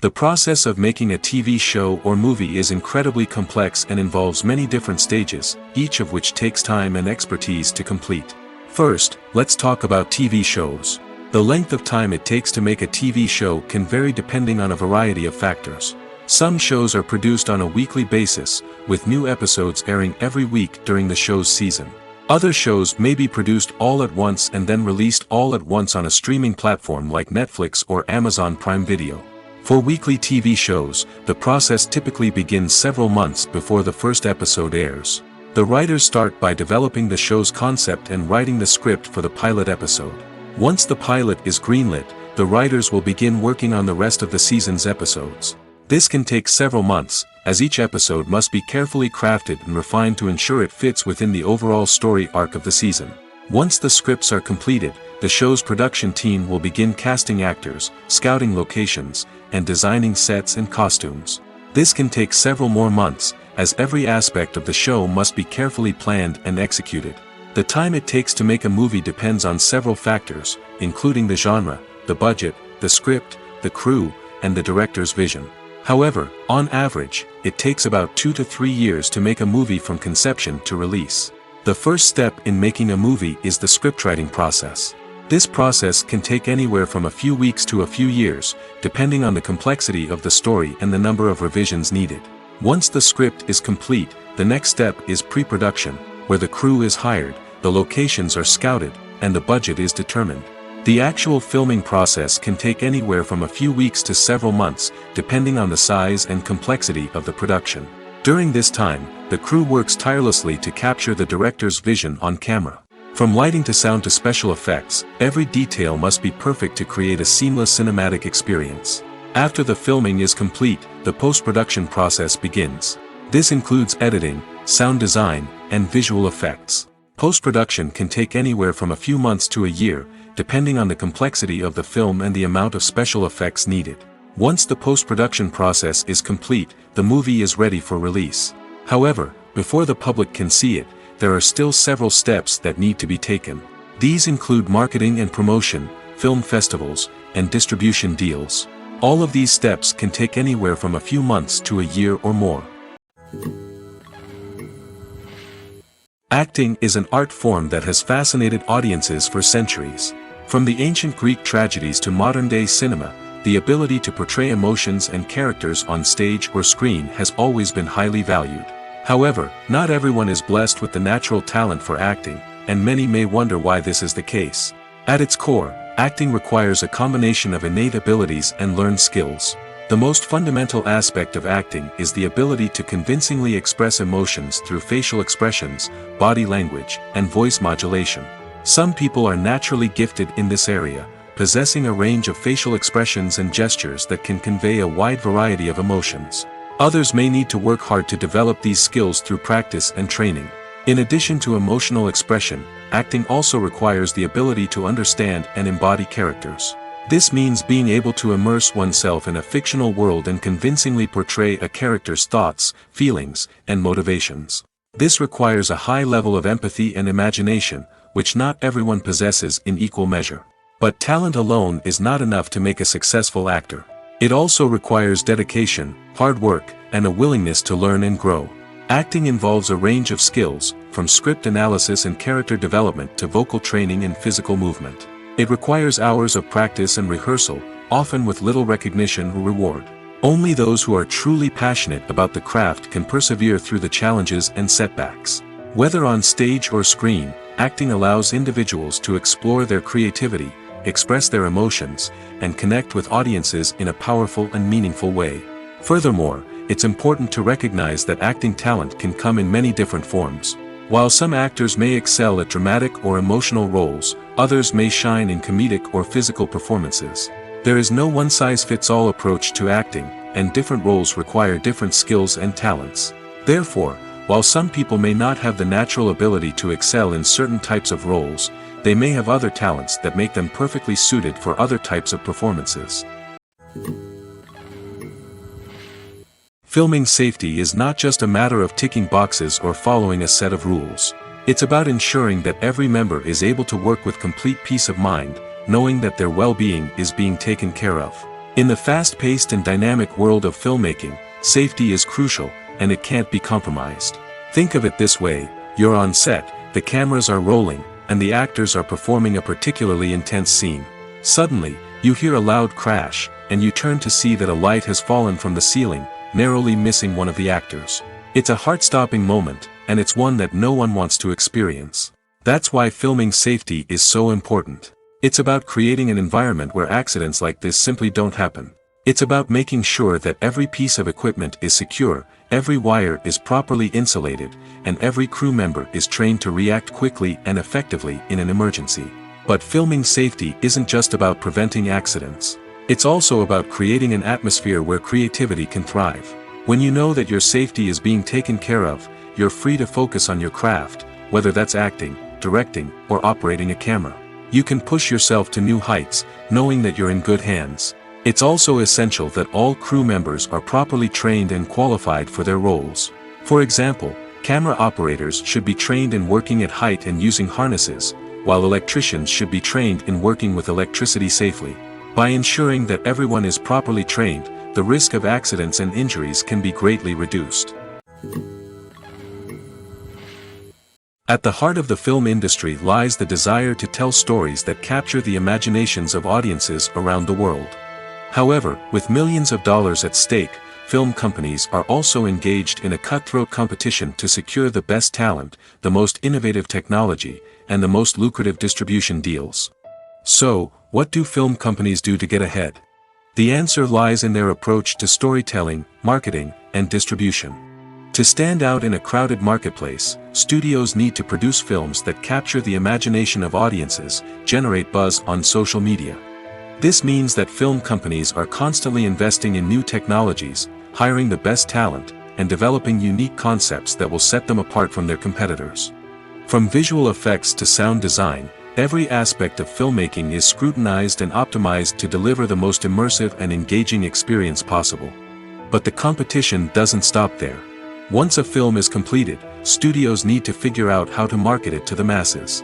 Speaker 1: The process of making a TV show or movie is incredibly complex and involves many different stages, each of which takes time and expertise to complete. First, let's talk about TV shows. The length of time it takes to make a TV show can vary depending on a variety of factors. Some shows are produced on a weekly basis, with new episodes airing every week during the show's season. Other shows may be produced all at once and then released all at once on a streaming platform like Netflix or Amazon Prime Video. For weekly TV shows, the process typically begins several months before the first episode airs. The writers start by developing the show's concept and writing the script for the pilot episode. Once the pilot is greenlit, the writers will begin working on the rest of the season's episodes. This can take several months, as each episode must be carefully crafted and refined to ensure it fits within the overall story arc of the season. Once the scripts are completed, the show's production team will begin casting actors, scouting locations, and designing sets and costumes. This can take several more months, as every aspect of the show must be carefully planned and executed. The time it takes to make a movie depends on several factors, including the genre, the budget, the script, the crew, and the director's vision. However, on average, it takes about 2 to 3 years to make a movie from conception to release. The first step in making a movie is the scriptwriting process. This process can take anywhere from a few weeks to a few years, depending on the complexity of the story and the number of revisions needed. Once the script is complete, the next step is pre-production, where the crew is hired, the locations are scouted, and the budget is determined. The actual filming process can take anywhere from a few weeks to several months, depending on the size and complexity of the production. During this time, the crew works tirelessly to capture the director's vision on camera. From lighting to sound to special effects, every detail must be perfect to create a seamless cinematic experience. After the filming is complete, the post-production process begins. This includes editing, sound design, and visual effects. Post-production can take anywhere from a few months to a year, depending on the complexity of the film and the amount of special effects needed. Once the post-production process is complete, the movie is ready for release. However, before the public can see it, there are still several steps that need to be taken. These include marketing and promotion, film festivals, and distribution deals. All of these steps can take anywhere from a few months to a year or more. Acting is an art form that has fascinated audiences for centuries. From the ancient Greek tragedies to modern-day cinema, the ability to portray emotions and characters on stage or screen has always been highly valued. However, not everyone is blessed with the natural talent for acting, and many may wonder why this is the case. At its core, acting requires a combination of innate abilities and learned skills. The most fundamental aspect of acting is the ability to convincingly express emotions through facial expressions, body language, and voice modulation. Some people are naturally gifted in this area, possessing a range of facial expressions and gestures that can convey a wide variety of emotions. Others may need to work hard to develop these skills through practice and training. In addition to emotional expression, acting also requires the ability to understand and embody characters. This means being able to immerse oneself in a fictional world and convincingly portray a character's thoughts, feelings, and motivations. This requires a high level of empathy and imagination, which not everyone possesses in equal measure. But talent alone is not enough to make a successful actor. It also requires dedication, hard work, and a willingness to learn and grow. Acting involves a range of skills, from script analysis and character development to vocal training and physical movement. It requires hours of practice and rehearsal, often with little recognition or reward. Only those who are truly passionate about the craft can persevere through the challenges and setbacks. Whether on stage or screen, acting allows individuals to explore their creativity, express their emotions, and connect with audiences in a powerful and meaningful way. Furthermore, it's important to recognize that acting talent can come in many different forms. While some actors may excel at dramatic or emotional roles, others may shine in comedic or physical performances. There is no one-size-fits-all approach to acting, and different roles require different skills and talents. Therefore, while some people may not have the natural ability to excel in certain types of roles, they may have other talents that make them perfectly suited for other types of performances. Filming safety is not just a matter of ticking boxes or following a set of rules. It's about ensuring that every member is able to work with complete peace of mind, knowing that their well-being is being taken care of. In the fast-paced and dynamic world of filmmaking, safety is crucial, and it can't be compromised. Think of it this way: you're on set, the cameras are rolling, and the actors are performing a particularly intense scene. Suddenly, you hear a loud crash, and you turn to see that a light has fallen from the ceiling, narrowly missing one of the actors. It's a heart-stopping moment, and it's one that no one wants to experience. That's why filming safety is so important. It's about creating an environment where accidents like this simply don't happen. It's about making sure that every piece of equipment is secure, every wire is properly insulated, and every crew member is trained to react quickly and effectively in an emergency. But filming safety isn't just about preventing accidents. It's also about creating an atmosphere where creativity can thrive. When you know that your safety is being taken care of, you're free to focus on your craft, whether that's acting, directing, or operating a camera. You can push yourself to new heights, knowing that you're in good hands. It's also essential that all crew members are properly trained and qualified for their roles. For example, camera operators should be trained in working at height and using harnesses, while electricians should be trained in working with electricity safely. By ensuring that everyone is properly trained, the risk of accidents and injuries can be greatly reduced. At the heart of the film industry lies the desire to tell stories that capture the imaginations of audiences around the world. However, with millions of dollars at stake, film companies are also engaged in a cutthroat competition to secure the best talent, the most innovative technology, and the most lucrative distribution deals. So, what do film companies do to get ahead? The answer lies in their approach to storytelling, marketing, and distribution. To stand out in a crowded marketplace, studios need to produce films that capture the imagination of audiences, generate buzz on social media. This means that film companies are constantly investing in new technologies, hiring the best talent, and developing unique concepts that will set them apart from their competitors. From visual effects to sound design, every aspect of filmmaking is scrutinized and optimized to deliver the most immersive and engaging experience possible. But the competition doesn't stop there. Once a film is completed, studios need to figure out how to market it to the masses.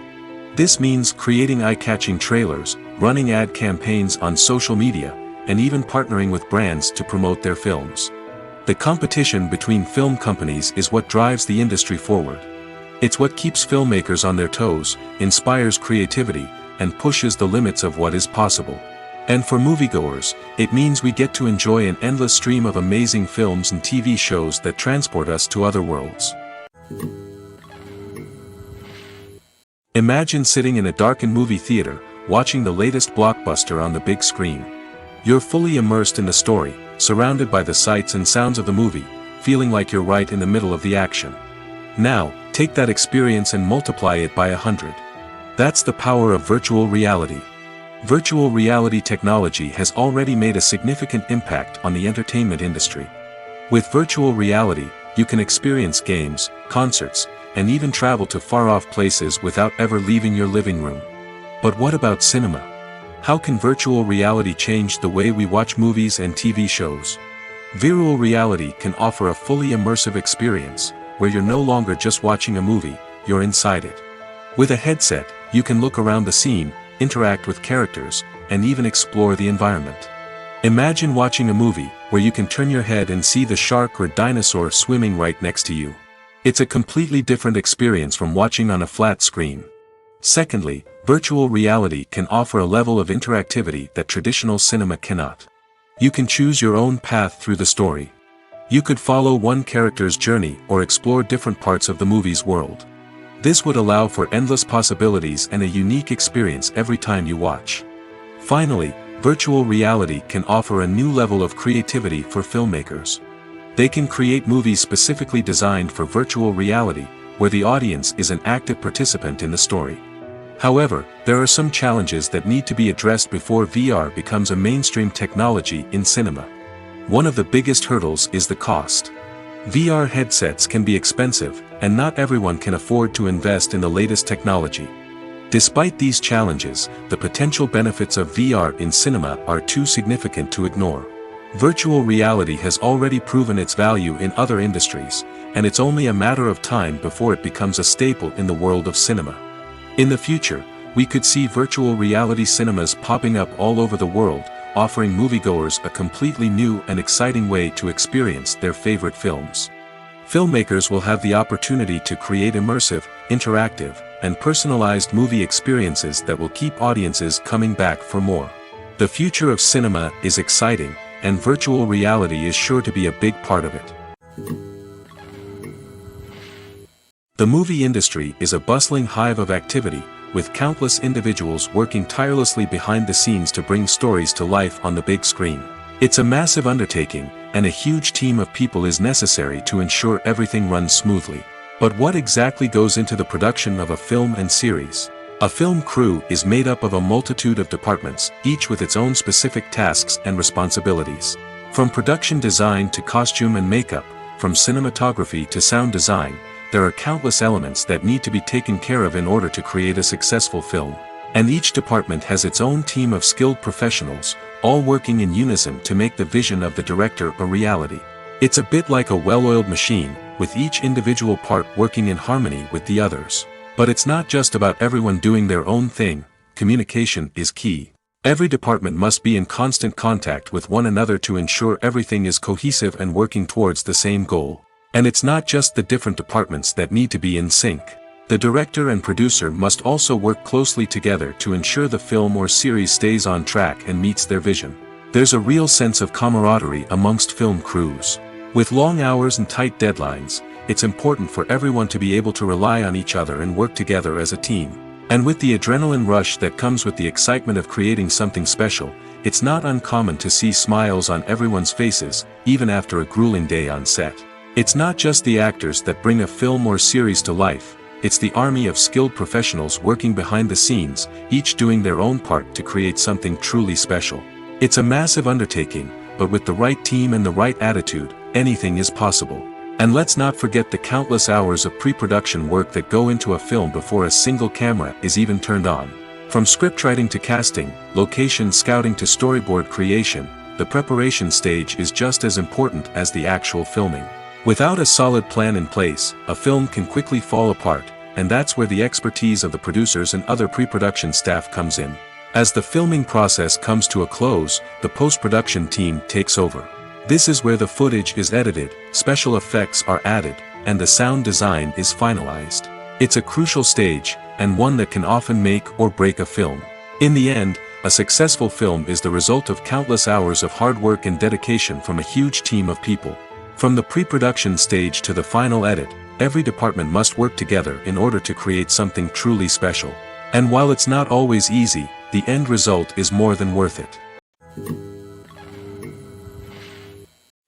Speaker 1: This means creating eye-catching trailers, running ad campaigns on social media, and even partnering with brands to promote their films. The competition between film companies is what drives the industry forward. It's what keeps filmmakers on their toes, inspires creativity, and pushes the limits of what is possible. And for moviegoers, it means we get to enjoy an endless stream of amazing films and TV shows that transport us to other worlds. Imagine sitting in a darkened movie theater, watching the latest blockbuster on the big screen. You're fully immersed in the story, surrounded by the sights and sounds of the movie, feeling like you're right in the middle of the action. Now, take that experience and multiply it by 100. That's the power of virtual reality. Virtual reality technology has already made a significant impact on the entertainment industry. With virtual reality, you can experience games, concerts, and even travel to far-off places without ever leaving your living room. But what about cinema? How can virtual reality change the way we watch movies and TV shows? Virtual reality can offer a fully immersive experience, where you're no longer just watching a movie, you're inside it. With a headset, you can look around the scene, interact with characters, and even explore the environment. Imagine watching a movie where you can turn your head and see the shark or dinosaur swimming right next to you. It's a completely different experience from watching on a flat screen. Secondly, virtual reality can offer a level of interactivity that traditional cinema cannot. You can choose your own path through the story. You could follow one character's journey or explore different parts of the movie's world. This would allow for endless possibilities and a unique experience every time you watch. Finally, virtual reality can offer a new level of creativity for filmmakers. They can create movies specifically designed for virtual reality, where the audience is an active participant in the story. However, there are some challenges that need to be addressed before VR becomes a mainstream technology in cinema. One of the biggest hurdles is the cost. VR headsets can be expensive, and not everyone can afford to invest in the latest technology. Despite these challenges, the potential benefits of VR in cinema are too significant to ignore. Virtual reality has already proven its value in other industries, and it's only a matter of time before it becomes a staple in the world of cinema. In the future, we could see virtual reality cinemas popping up all over the world, offering moviegoers a completely new and exciting way to experience their favorite films. Filmmakers will have the opportunity to create immersive, interactive, and personalized movie experiences that will keep audiences coming back for more. The future of cinema is exciting, and virtual reality is sure to be a big part of it. The movie industry is a bustling hive of activity, with countless individuals working tirelessly behind the scenes to bring stories to life on the big screen. It's a massive undertaking, and a huge team of people is necessary to ensure everything runs smoothly. But what exactly goes into the production of a film and series? A film crew is made up of a multitude of departments, each with its own specific tasks and responsibilities. From production design to costume and makeup, from cinematography to sound design, there are countless elements that need to be taken care of in order to create a successful film. And each department has its own team of skilled professionals, all working in unison to make the vision of the director a reality. It's a bit like a well-oiled machine, with each individual part working in harmony with the others. But it's not just about everyone doing their own thing. Communication is key. Every department must be in constant contact with one another to ensure everything is cohesive and working towards the same goal. And it's not just the different departments that need to be in sync. The director and producer must also work closely together to ensure the film or series stays on track and meets their vision. There's a real sense of camaraderie amongst film crews. With long hours and tight deadlines, it's important for everyone to be able to rely on each other and work together as a team. And with the adrenaline rush that comes with the excitement of creating something special, it's not uncommon to see smiles on everyone's faces, even after a grueling day on set. It's not just the actors that bring a film or series to life, it's the army of skilled professionals working behind the scenes, each doing their own part to create something truly special. It's a massive undertaking, but with the right team and the right attitude, anything is possible. And let's not forget the countless hours of pre-production work that go into a film before a single camera is even turned on. From scriptwriting to casting, location scouting to storyboard creation, the preparation stage is just as important as the actual filming. Without a solid plan in place, a film can quickly fall apart, and that's where the expertise of the producers and other pre-production staff comes in. As the filming process comes to a close, the post-production team takes over. This is where the footage is edited, special effects are added, and the sound design is finalized. It's a crucial stage, and one that can often make or break a film. In the end, a successful film is the result of countless hours of hard work and dedication from a huge team of people. From the pre-production stage to the final edit, every department must work together in order to create something truly special. And while it's not always easy, the end result is more than worth it.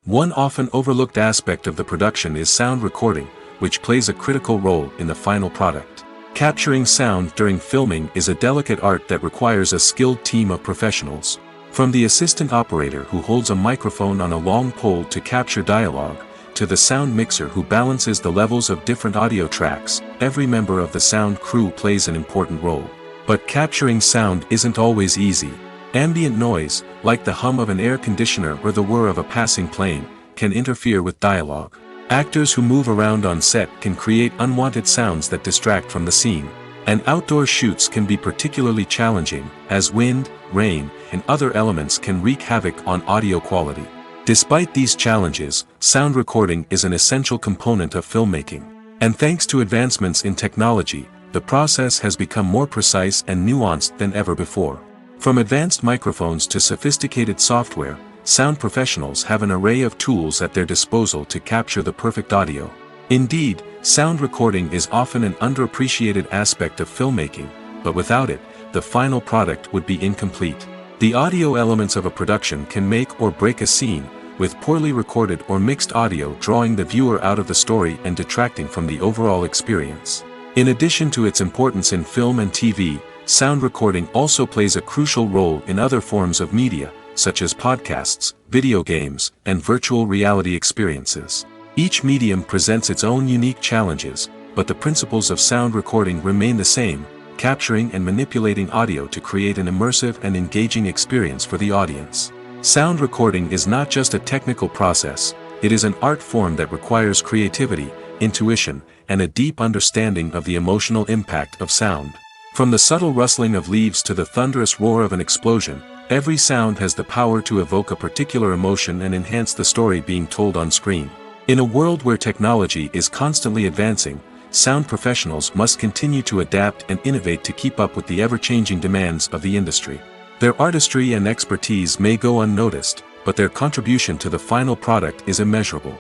Speaker 1: One often overlooked aspect of the production is sound recording, which plays a critical role in the final product. Capturing sound during filming is a delicate art that requires a skilled team of professionals. From the assistant operator who holds a microphone on a long pole to capture dialogue, to the sound mixer who balances the levels of different audio tracks, every member of the sound crew plays an important role. But capturing sound isn't always easy. Ambient noise, like the hum of an air conditioner or the whir of a passing plane, can interfere with dialogue. Actors who move around on set can create unwanted sounds that distract from the scene. And outdoor shoots can be particularly challenging, as wind, rain, and other elements can wreak havoc on audio quality. Despite these challenges, sound recording is an essential component of filmmaking. And thanks to advancements in technology, the process has become more precise and nuanced than ever before. From advanced microphones to sophisticated software, sound professionals have an array of tools at their disposal to capture the perfect audio. Indeed, sound recording is often an underappreciated aspect of filmmaking, but without it, the final product would be incomplete. The audio elements of a production can make or break a scene, with poorly recorded or mixed audio drawing the viewer out of the story and detracting from the overall experience. In addition to its importance in film and TV, sound recording also plays a crucial role in other forms of media, such as podcasts, video games, and virtual reality experiences. Each medium presents its own unique challenges, but the principles of sound recording remain the same, capturing and manipulating audio to create an immersive and engaging experience for the audience. Sound recording is not just a technical process, it is an art form that requires creativity, intuition, and a deep understanding of the emotional impact of sound. From the subtle rustling of leaves to the thunderous roar of an explosion, every sound has the power to evoke a particular emotion and enhance the story being told on screen. In a world where technology is constantly advancing, sound professionals must continue to adapt and innovate to keep up with the ever-changing demands of the industry. Their artistry and expertise may go unnoticed, but their contribution to the final product is immeasurable.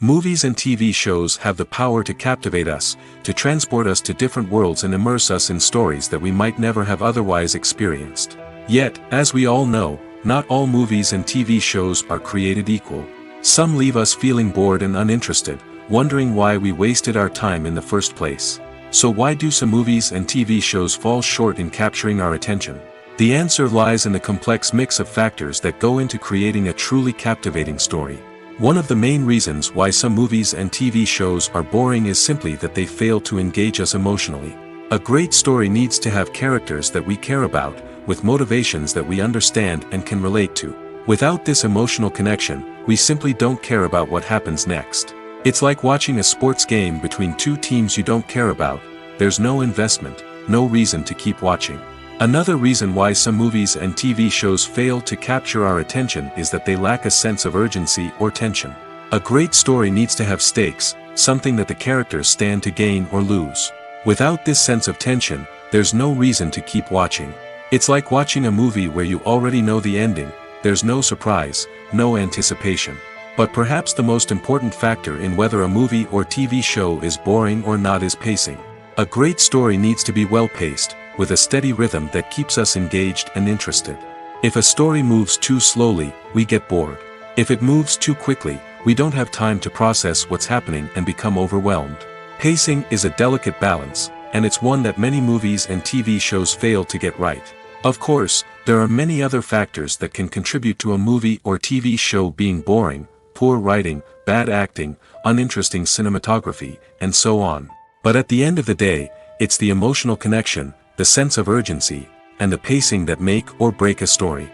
Speaker 1: Movies and TV shows have the power to captivate us, to transport us to different worlds and immerse us in stories that we might never have otherwise experienced. Yet, as we all know, not all movies and TV shows are created equal. Some leave us feeling bored and uninterested, wondering why we wasted our time in the first place. So why do some movies and TV shows fall short in capturing our attention? The answer lies in the complex mix of factors that go into creating a truly captivating story. One of the main reasons why some movies and TV shows are boring is simply that they fail to engage us emotionally. A great story needs to have characters that we care about, with motivations that we understand and can relate to. Without this emotional connection, we simply don't care about what happens next. It's like watching a sports game between two teams you don't care about. There's no investment, no reason to keep watching. Another reason why some movies and TV shows fail to capture our attention is that they lack a sense of urgency or tension. A great story needs to have stakes, something that the characters stand to gain or lose. Without this sense of tension, there's no reason to keep watching. It's like watching a movie where you already know the ending. There's no surprise, no anticipation. But perhaps the most important factor in whether a movie or TV show is boring or not is pacing. A great story needs to be well-paced, with a steady rhythm that keeps us engaged and interested. If a story moves too slowly, we get bored. If it moves too quickly, we don't have time to process what's happening and become overwhelmed. Pacing is a delicate balance, and it's one that many movies and TV shows fail to get right. Of course, there are many other factors that can contribute to a movie or TV show being boring: poor writing, bad acting, uninteresting cinematography, and so on. But at the end of the day, it's the emotional connection, the sense of urgency, and the pacing that make or break a story.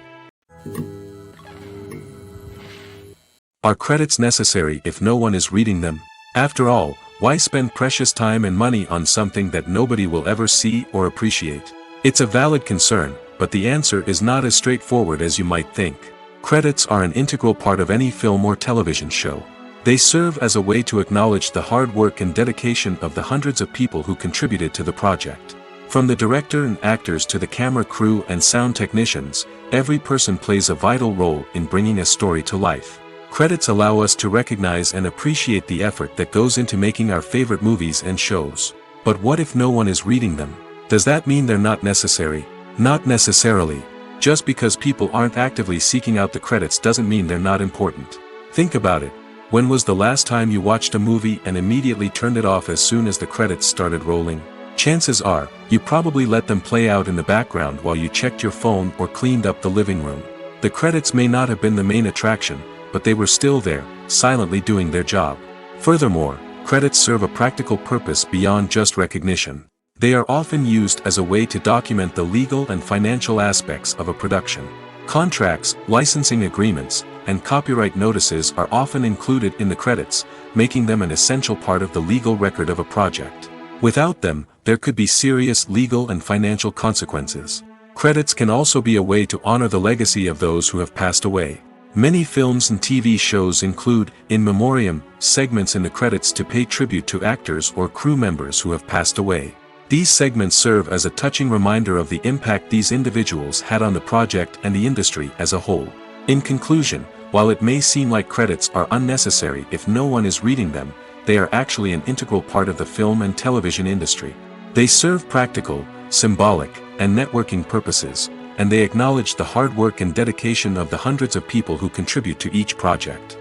Speaker 1: Are credits necessary if no one is reading them? After all, why spend precious time and money on something that nobody will ever see or appreciate? It's a valid concern, but the answer is not as straightforward as you might think. Credits are an integral part of any film or television show. They serve as a way to acknowledge the hard work and dedication of the hundreds of people who contributed to the project. From the director and actors to the camera crew and sound technicians, every person plays a vital role in bringing a story to life. Credits allow us to recognize and appreciate the effort that goes into making our favorite movies and shows. But what if no one is reading them? Does that mean they're not necessary? Not necessarily. Just because people aren't actively seeking out the credits doesn't mean they're not important. Think about it. When was the last time you watched a movie and immediately turned it off as soon as the credits started rolling? Chances are, you probably let them play out in the background while you checked your phone or cleaned up the living room. The credits may not have been the main attraction, but they were still there, silently doing their job. Furthermore, credits serve a practical purpose beyond just recognition. They are often used as a way to document the legal and financial aspects of a production. Contracts, licensing agreements, and copyright notices are often included in the credits, making them an essential part of the legal record of a project. Without them, there could be serious legal and financial consequences. Credits can also be a way to honor the legacy of those who have passed away. Many films and TV shows include, in memoriam, segments in the credits to pay tribute to actors or crew members who have passed away. These segments serve as a touching reminder of the impact these individuals had on the project and the industry as a whole. In conclusion, while it may seem like credits are unnecessary if no one is reading them, they are actually an integral part of the film and television industry. They serve practical, symbolic, and networking purposes, and they acknowledge the hard work and dedication of the hundreds of people who contribute to each project.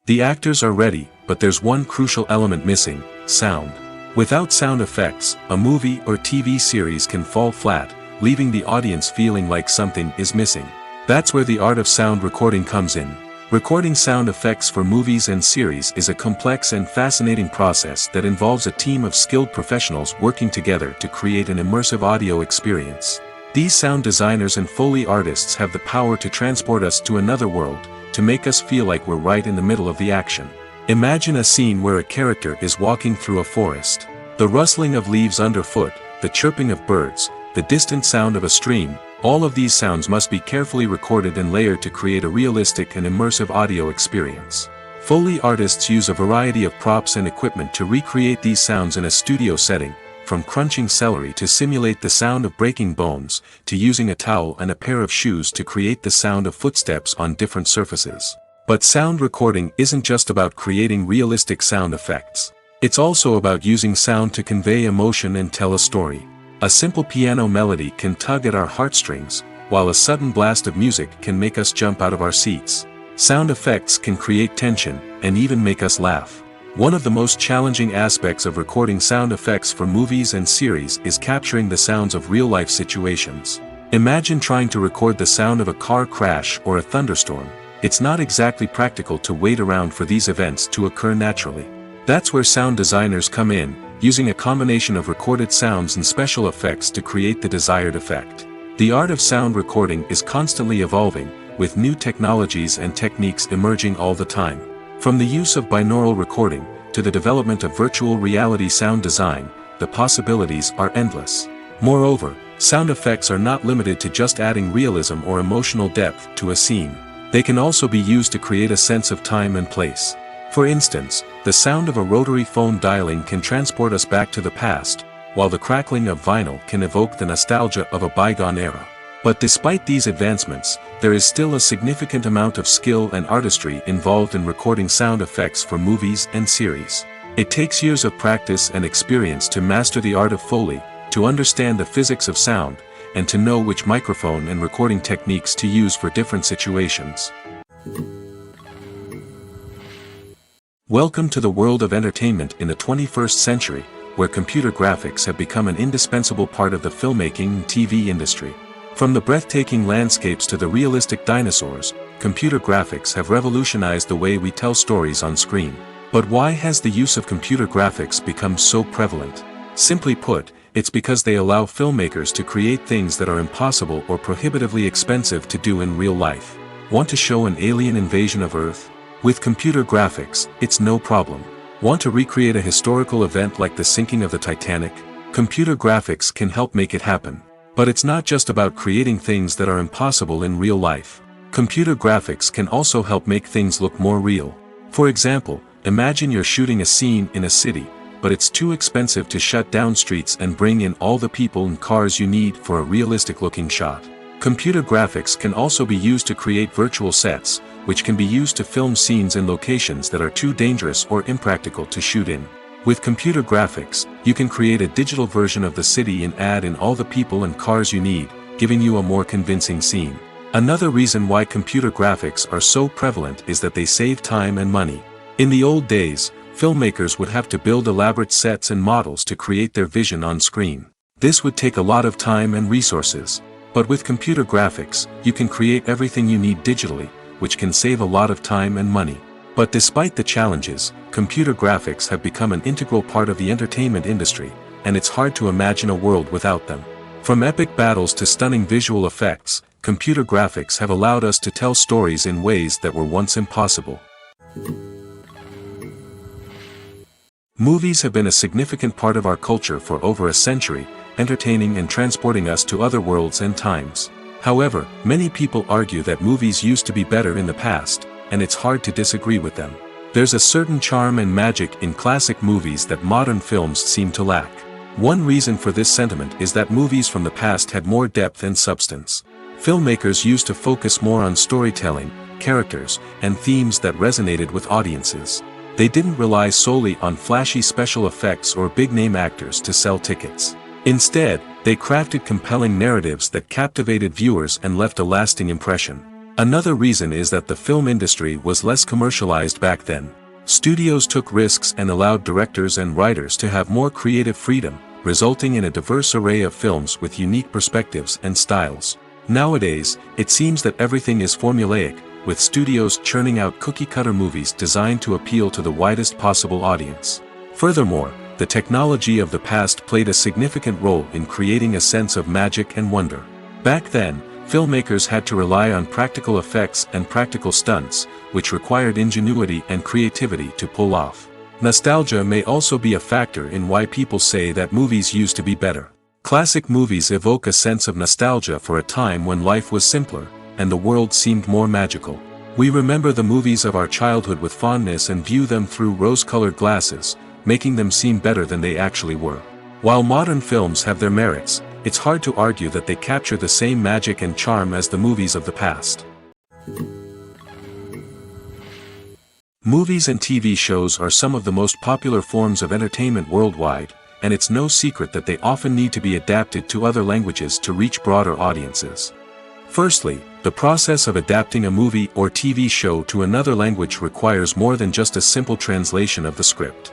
Speaker 1: The actors are ready, but there's one crucial element missing: sound. Without sound effects, a movie or TV series can fall flat, leaving the audience feeling like something is missing. That's where the art of sound recording comes in. Recording sound effects for movies and series is a complex and fascinating process that involves a team of skilled professionals working together to create an immersive audio experience. These sound designers and Foley artists have the power to transport us to another world, to make us feel like we're right in the middle of the action. Imagine a scene where a character is walking through a forest. The rustling of leaves underfoot, the chirping of birds, the distant sound of a stream, all of these sounds must be carefully recorded and layered to create a realistic and immersive audio experience. Foley artists use a variety of props and equipment to recreate these sounds in a studio setting, from crunching celery to simulate the sound of breaking bones, to using a towel and a pair of shoes to create the sound of footsteps on different surfaces. But sound recording isn't just about creating realistic sound effects. It's also about using sound to convey emotion and tell a story. A simple piano melody can tug at our heartstrings, while a sudden blast of music can make us jump out of our seats. Sound effects can create tension, and even make us laugh. One of the most challenging aspects of recording sound effects for movies and series is capturing the sounds of real-life situations. Imagine trying to record the sound of a car crash or a thunderstorm. It's not exactly practical to wait around for these events to occur naturally. That's where sound designers come in, using a combination of recorded sounds and special effects to create the desired effect. The art of sound recording is constantly evolving, with new technologies and techniques emerging all the time. From the use of binaural recording, to the development of virtual reality sound design, the possibilities are endless. Moreover, sound effects are not limited to just adding realism or emotional depth to a scene. They can also be used to create a sense of time and place. For instance, the sound of a rotary phone dialing can transport us back to the past, while the crackling of vinyl can evoke the nostalgia of a bygone era. But despite these advancements, there is still a significant amount of skill and artistry involved in recording sound effects for movies and series. It takes years of practice and experience to master the art of Foley, to understand the physics of sound, and to know which microphone and recording techniques to use for different situations. Welcome to the world of entertainment in the 21st century, where computer graphics have become an indispensable part of the filmmaking and TV industry. From the breathtaking landscapes to the realistic dinosaurs, computer graphics have revolutionized the way we tell stories on screen. But why has the use of computer graphics become so prevalent? Simply put, it's because they allow filmmakers to create things that are impossible or prohibitively expensive to do in real life. Want to show an alien invasion of Earth? With computer graphics, it's no problem. Want to recreate a historical event like the sinking of the Titanic? Computer graphics can help make it happen. But it's not just about creating things that are impossible in real life. Computer graphics can also help make things look more real. For example, imagine you're shooting a scene in a city, but it's too expensive to shut down streets and bring in all the people and cars you need for a realistic-looking shot. Computer graphics can also be used to create virtual sets, which can be used to film scenes in locations that are too dangerous or impractical to shoot in. With computer graphics, you can create a digital version of the city and add in all the people and cars you need, giving you a more convincing scene. Another reason why computer graphics are so prevalent is that they save time and money. In the old days, filmmakers would have to build elaborate sets and models to create their vision on screen. This would take a lot of time and resources. But with computer graphics, you can create everything you need digitally, which can save a lot of time and money. But despite the challenges, computer graphics have become an integral part of the entertainment industry, and it's hard to imagine a world without them. From epic battles to stunning visual effects, computer graphics have allowed us to tell stories in ways that were once impossible. Movies have been a significant part of our culture for over a century, entertaining and transporting us to other worlds and times. However, many people argue that movies used to be better in the past, and it's hard to disagree with them. There's a certain charm and magic in classic movies that modern films seem to lack. One reason for this sentiment is that movies from the past had more depth and substance. Filmmakers used to focus more on storytelling, characters, and themes that resonated with audiences. They didn't rely solely on flashy special effects or big-name actors to sell tickets. Instead, they crafted compelling narratives that captivated viewers and left a lasting impression. Another reason is that the film industry was less commercialized back then. Studios took risks and allowed directors and writers to have more creative freedom, resulting in a diverse array of films with unique perspectives and styles. Nowadays, it seems that everything is formulaic, with studios churning out cookie-cutter movies designed to appeal to the widest possible audience. Furthermore, the technology of the past played a significant role in creating a sense of magic and wonder. Back then, filmmakers had to rely on practical effects and practical stunts, which required ingenuity and creativity to pull off. Nostalgia may also be a factor in why people say that movies used to be better. Classic movies evoke a sense of nostalgia for a time when life was simpler, and the world seemed more magical. We remember the movies of our childhood with fondness and view them through rose-colored glasses, making them seem better than they actually were. While modern films have their merits, it's hard to argue that they capture the same magic and charm as the movies of the past. Movies and TV shows are some of the most popular forms of entertainment worldwide, and it's no secret that they often need to be adapted to other languages to reach broader audiences. Firstly, the process of adapting a movie or TV show to another language requires more than just a simple translation of the script.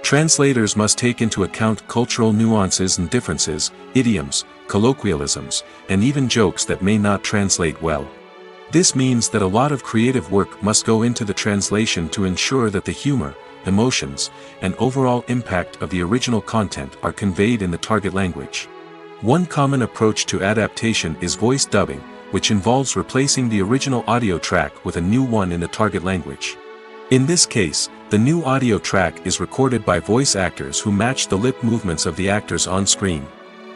Speaker 1: Translators must take into account cultural nuances and differences, idioms, colloquialisms, and even jokes that may not translate well. This means that a lot of creative work must go into the translation to ensure that the humor, emotions, and overall impact of the original content are conveyed in the target language. One common approach to adaptation is voice dubbing, which involves replacing the original audio track with a new one in the target language. In this case, the new audio track is recorded by voice actors who match the lip movements of the actors on screen.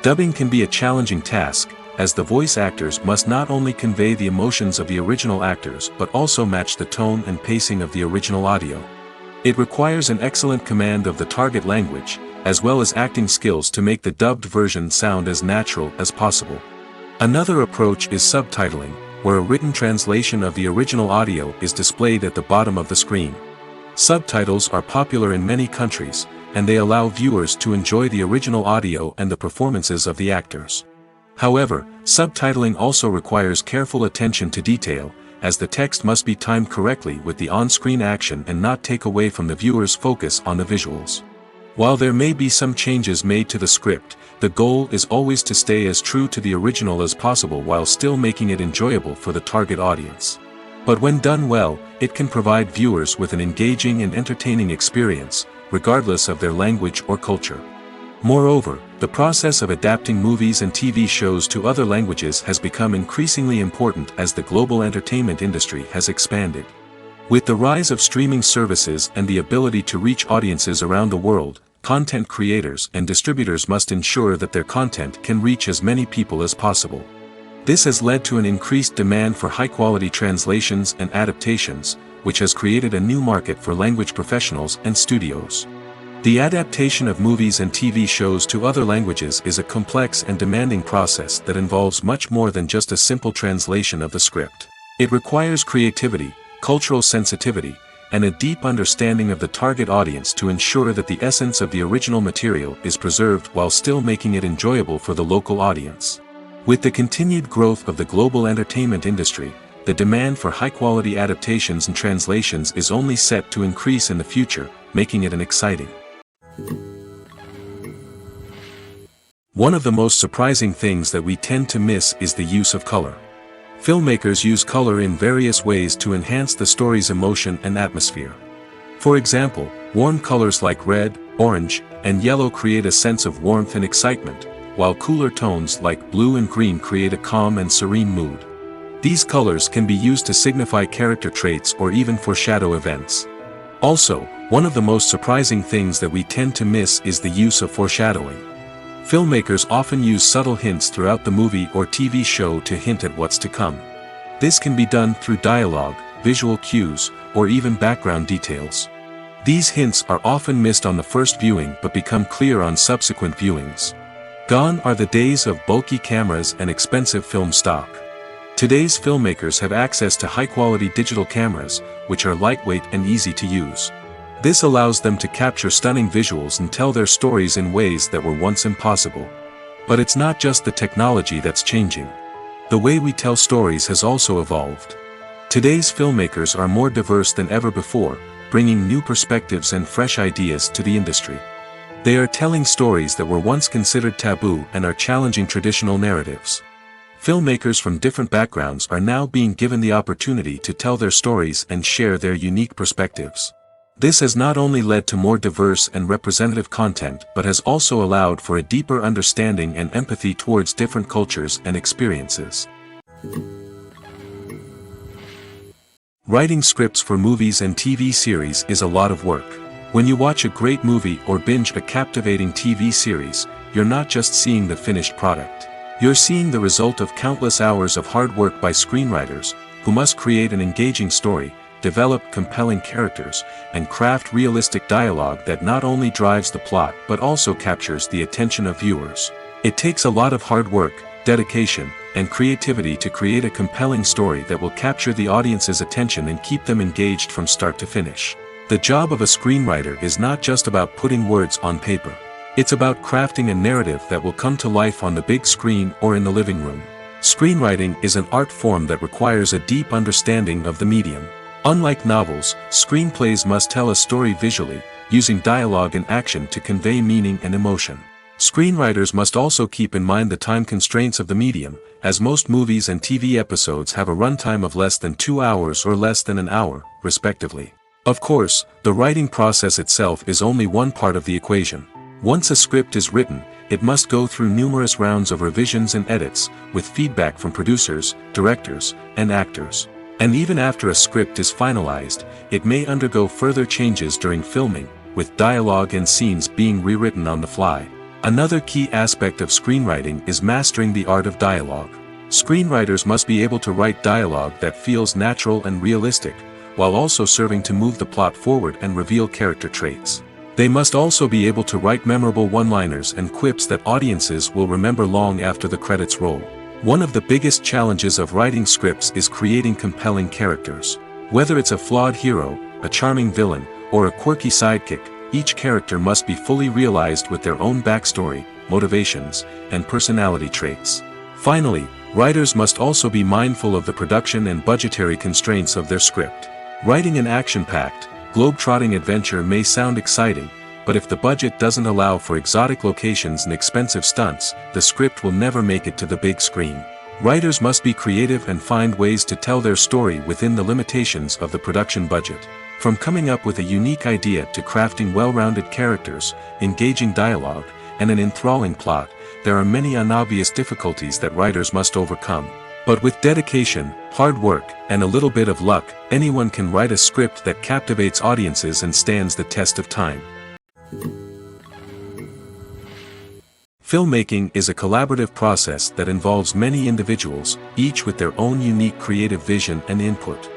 Speaker 1: Dubbing can be a challenging task, as the voice actors must not only convey the emotions of the original actors but also match the tone and pacing of the original audio. It requires an excellent command of the target language, as well as acting skills to make the dubbed version sound as natural as possible. Another approach is subtitling, where a written translation of the original audio is displayed at the bottom of the screen. Subtitles are popular in many countries, and they allow viewers to enjoy the original audio and the performances of the actors. However, subtitling also requires careful attention to detail, as the text must be timed correctly with the on-screen action and not take away from the viewer's focus on the visuals. While there may be some changes made to the script, the goal is always to stay as true to the original as possible while still making it enjoyable for the target audience. But when done well, it can provide viewers with an engaging and entertaining experience, regardless of their language or culture. Moreover, the process of adapting movies and TV shows to other languages has become increasingly important as the global entertainment industry has expanded. With the rise of streaming services and the ability to reach audiences around the world, content creators and distributors must ensure that their content can reach as many people as possible. This has led to an increased demand for high-quality translations and adaptations, which has created a new market for language professionals and studios. The adaptation of movies and TV shows to other languages is a complex and demanding process that involves much more than just a simple translation of the script. It requires creativity, cultural sensitivity, and a deep understanding of the target audience to ensure that the essence of the original material is preserved while still making it enjoyable for the local audience. With the continued growth of the global entertainment industry, the demand for high-quality adaptations and translations is only set to increase in the future, making it an exciting. One of the most surprising things that we tend to miss is the use of color. Filmmakers use color in various ways to enhance the story's emotion and atmosphere. For example, warm colors like red, orange, and yellow create a sense of warmth and excitement, while cooler tones like blue and green create a calm and serene mood. These colors can be used to signify character traits or even foreshadow events. Also, one of the most surprising things that we tend to miss is the use of foreshadowing. Filmmakers often use subtle hints throughout the movie or TV show to hint at what's to come. This can be done through dialogue, visual cues, or even background details. These hints are often missed on the first viewing but become clear on subsequent viewings. Gone are the days of bulky cameras and expensive film stock. Today's filmmakers have access to high-quality digital cameras, which are lightweight and easy to use. This allows them to capture stunning visuals and tell their stories in ways that were once impossible. But it's not just the technology that's changing. The way we tell stories has also evolved. Today's filmmakers are more diverse than ever before, bringing new perspectives and fresh ideas to the industry. They are telling stories that were once considered taboo and are challenging traditional narratives. Filmmakers from different backgrounds are now being given the opportunity to tell their stories and share their unique perspectives. This has not only led to more diverse and representative content but has also allowed for a deeper understanding and empathy towards different cultures and experiences. Writing scripts for movies and TV series is a lot of work. When you watch a great movie or binge a captivating TV series, you're not just seeing the finished product. You're seeing the result of countless hours of hard work by screenwriters, who must create an engaging story, develop compelling characters, and craft realistic dialogue that not only drives the plot but also captures the attention of viewers. It takes a lot of hard work, dedication, and creativity to create a compelling story that will capture the audience's attention and keep them engaged from start to finish. The job of a screenwriter is not just about putting words on paper. It's about crafting a narrative that will come to life on the big screen or in the living room. Screenwriting is an art form that requires a deep understanding of the medium. Unlike novels, screenplays must tell a story visually, using dialogue and action to convey meaning and emotion. Screenwriters must also keep in mind the time constraints of the medium, as most movies and TV episodes have a runtime of less than 2 hours or less than an hour, respectively. Of course, the writing process itself is only one part of the equation. Once a script is written, it must go through numerous rounds of revisions and edits, with feedback from producers, directors, and actors. And even after a script is finalized, it may undergo further changes during filming, with dialogue and scenes being rewritten on the fly. Another key aspect of screenwriting is mastering the art of dialogue. Screenwriters must be able to write dialogue that feels natural and realistic, while also serving to move the plot forward and reveal character traits. They must also be able to write memorable one-liners and quips that audiences will remember long after the credits roll. One of the biggest challenges of writing scripts is creating compelling characters. Whether it's a flawed hero, a charming villain, or a quirky sidekick, each character must be fully realized with their own backstory, motivations, and personality traits. Finally, writers must also be mindful of the production and budgetary constraints of their script. Writing an action-packed, globe-trotting adventure may sound exciting, but if the budget doesn't allow for exotic locations and expensive stunts, the script will never make it to the big screen. Writers must be creative and find ways to tell their story within the limitations of the production budget. From coming up with a unique idea to crafting well-rounded characters, engaging dialogue, and an enthralling plot, there are many unobvious difficulties that writers must overcome. But with dedication, hard work, and a little bit of luck, anyone can write a script that captivates audiences and stands the test of time. Filmmaking is a collaborative process that involves many individuals, each with their own unique creative vision and input.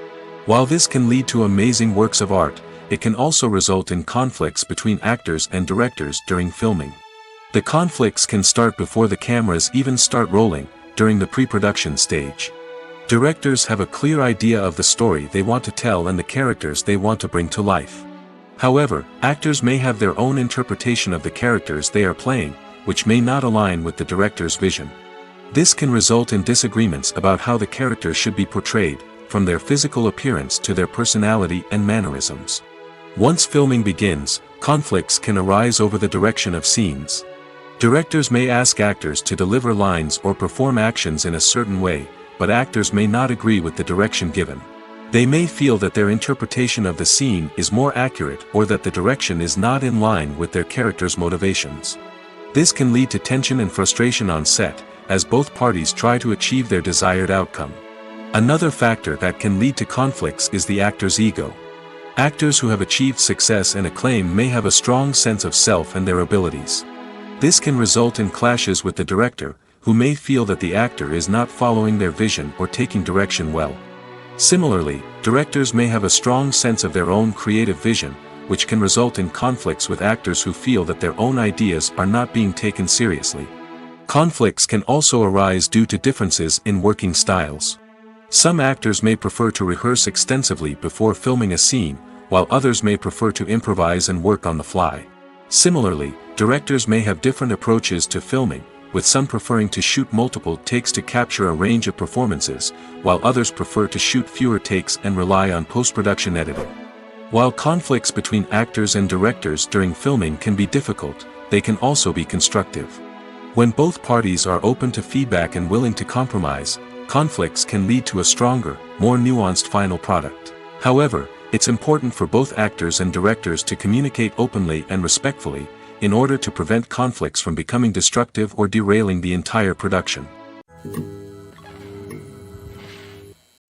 Speaker 1: While this can lead to amazing works of art, it can also result in conflicts between actors and directors during filming. The conflicts can start before the cameras even start rolling, during the pre-production stage. Directors have a clear idea of the story they want to tell and the characters they want to bring to life. However, actors may have their own interpretation of the characters they are playing, which may not align with the director's vision. This can result in disagreements about how the characters should be portrayed, from their physical appearance to their personality and mannerisms. Once filming begins, conflicts can arise over the direction of scenes. Directors may ask actors to deliver lines or perform actions in a certain way, but actors may not agree with the direction given. They may feel that their interpretation of the scene is more accurate or that the direction is not in line with their character's motivations. This can lead to tension and frustration on set, as both parties try to achieve their desired outcome. Another factor that can lead to conflicts is the actor's ego. Actors who have achieved success and acclaim may have a strong sense of self and their abilities. This can result in clashes with the director, who may feel that the actor is not following their vision or taking direction well. Similarly, directors may have a strong sense of their own creative vision, which can result in conflicts with actors who feel that their own ideas are not being taken seriously. Conflicts can also arise due to differences in working styles. Some actors may prefer to rehearse extensively before filming a scene, while others may prefer to improvise and work on the fly. Similarly, directors may have different approaches to filming, with some preferring to shoot multiple takes to capture a range of performances, while others prefer to shoot fewer takes and rely on post-production editing. While conflicts between actors and directors during filming can be difficult, they can also be constructive. When both parties are open to feedback and willing to compromise, conflicts can lead to a stronger, more nuanced final product. However, it's important for both actors and directors to communicate openly and respectfully, in order to prevent conflicts from becoming destructive or derailing the entire production.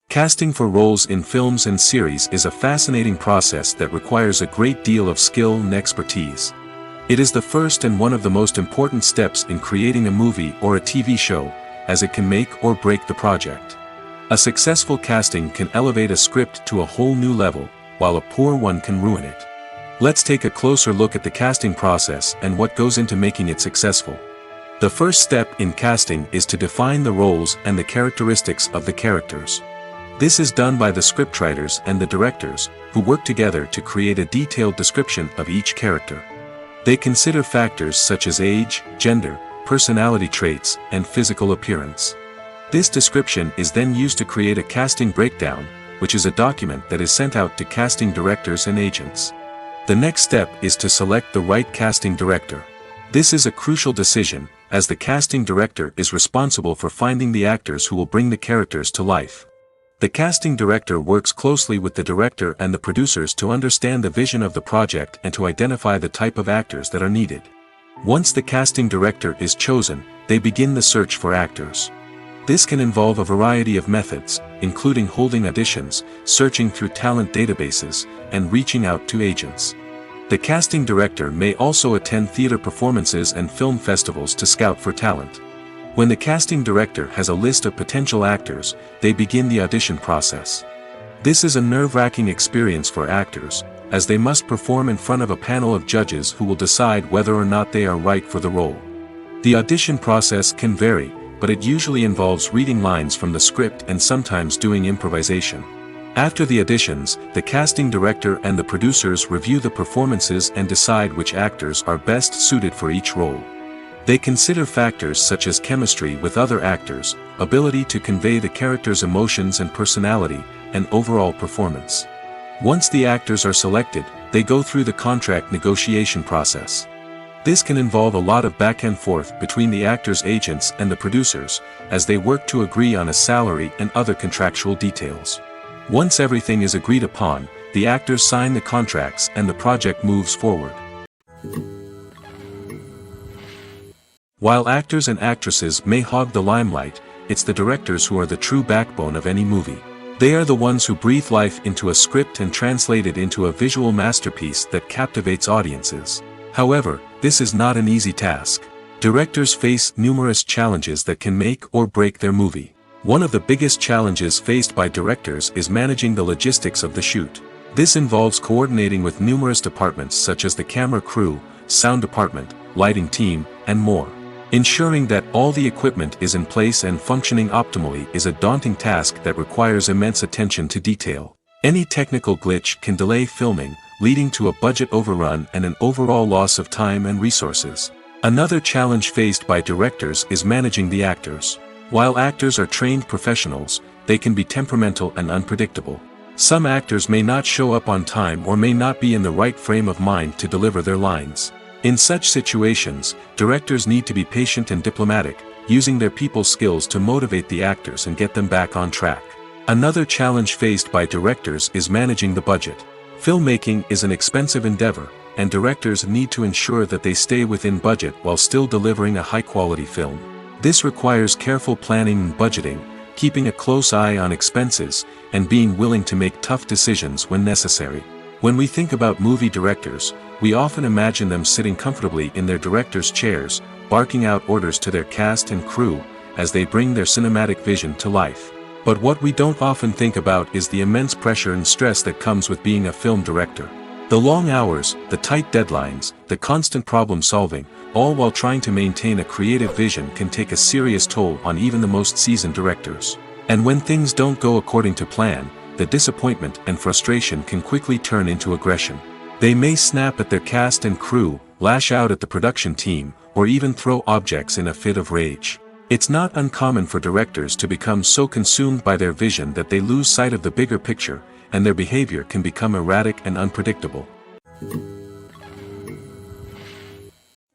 Speaker 1: Casting for roles in films and series is a fascinating process that requires a great deal of skill and expertise. It is the first and one of the most important steps in creating a movie or a TV show, as it can make or break the project. A successful casting can elevate a script to a whole new level, while a poor one can ruin it. Let's take a closer look at the casting process and what goes into making it successful. The first step in casting is to define the roles and the characteristics of the characters. This is done by the scriptwriters and the directors, who work together to create a detailed description of each character. They consider factors such as age, gender, personality traits, and physical appearance. This description is then used to create a casting breakdown, which is a document that is sent out to casting directors and agents. The next step is to select the right casting director. This is a crucial decision, as the casting director is responsible for finding the actors who will bring the characters to life. The casting director works closely with the director and the producers to understand the vision of the project and to identify the type of actors that are needed. Once the casting director is chosen, they begin the search for actors. This can involve a variety of methods, including holding auditions, searching through talent databases, and reaching out to agents. The casting director may also attend theater performances and film festivals to scout for talent. When the casting director has a list of potential actors, they begin the audition process. This is a nerve-wracking experience for actors, as they must perform in front of a panel of judges who will decide whether or not they are right for the role. The audition process can vary, but it usually involves reading lines from the script and sometimes doing improvisation. After the auditions, the casting director and the producers review the performances and decide which actors are best suited for each role. They consider factors such as chemistry with other actors, ability to convey the character's emotions and personality, and overall performance. Once the actors are selected, they go through the contract negotiation process. This can involve a lot of back and forth between the actors' agents and the producers, as they work to agree on a salary and other contractual details. Once everything is agreed upon, the actors sign the contracts and the project moves forward. While actors and actresses may hog the limelight, it's the directors who are the true backbone of any movie. They are the ones who breathe life into a script and translate it into a visual masterpiece that captivates audiences. However, this is not an easy task. Directors face numerous challenges that can make or break their movie. One of the biggest challenges faced by directors is managing the logistics of the shoot. This involves coordinating with numerous departments such as the camera crew, sound department, lighting team, and more. Ensuring that all the equipment is in place and functioning optimally is a daunting task that requires immense attention to detail. Any technical glitch can delay filming, leading to a budget overrun and an overall loss of time and resources. Another challenge faced by directors is managing the actors. While actors are trained professionals, they can be temperamental and unpredictable. Some actors may not show up on time or may not be in the right frame of mind to deliver their lines. In such situations, directors need to be patient and diplomatic, using their people skills to motivate the actors and get them back on track. Another challenge faced by directors is managing the budget. Filmmaking is an expensive endeavor, and directors need to ensure that they stay within budget while still delivering a high-quality film. This requires careful planning and budgeting, keeping a close eye on expenses, and being willing to make tough decisions when necessary. When we think about movie directors, we often imagine them sitting comfortably in their director's chairs, barking out orders to their cast and crew, as they bring their cinematic vision to life. But what we don't often think about is the immense pressure and stress that comes with being a film director. The long hours, the tight deadlines, the constant problem solving, all while trying to maintain a creative vision can take a serious toll on even the most seasoned directors. And when things don't go according to plan, the disappointment and frustration can quickly turn into aggression. They may snap at their cast and crew, lash out at the production team, or even throw objects in a fit of rage. It's not uncommon for directors to become so consumed by their vision that they lose sight of the bigger picture, and their behavior can become erratic and unpredictable.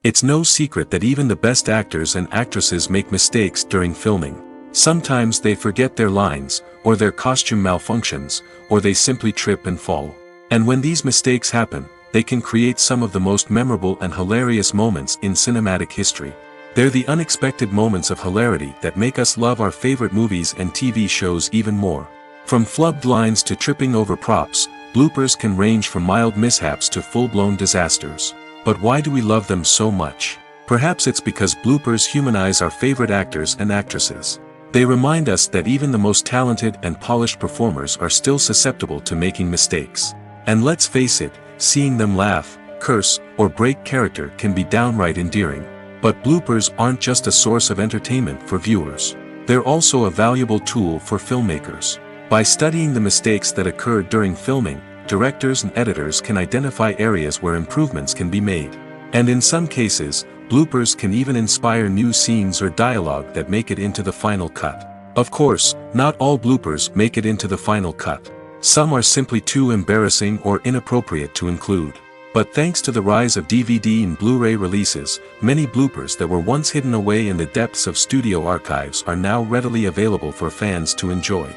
Speaker 1: It's no secret that even the best actors and actresses make mistakes during filming. Sometimes they forget their lines, or their costume malfunctions, or they simply trip and fall. And when these mistakes happen, they can create some of the most memorable and hilarious moments in cinematic history. They're the unexpected moments of hilarity that make us love our favorite movies and TV shows even more. From flubbed lines to tripping over props, bloopers can range from mild mishaps to full-blown disasters. But why do we love them so much? Perhaps it's because bloopers humanize our favorite actors and actresses. They remind us that even the most talented and polished performers are still susceptible to making mistakes. And let's face it, seeing them laugh, curse, or break character can be downright endearing. But bloopers aren't just a source of entertainment for viewers. They're also a valuable tool for filmmakers. By studying the mistakes that occurred during filming, directors and editors can identify areas where improvements can be made. And in some cases, bloopers can even inspire new scenes or dialogue that make it into the final cut. Of course, not all bloopers make it into the final cut. Some are simply too embarrassing or inappropriate to include. But thanks to the rise of DVD and Blu-ray releases, many bloopers that were once hidden away in the depths of studio archives are now readily available for fans to enjoy.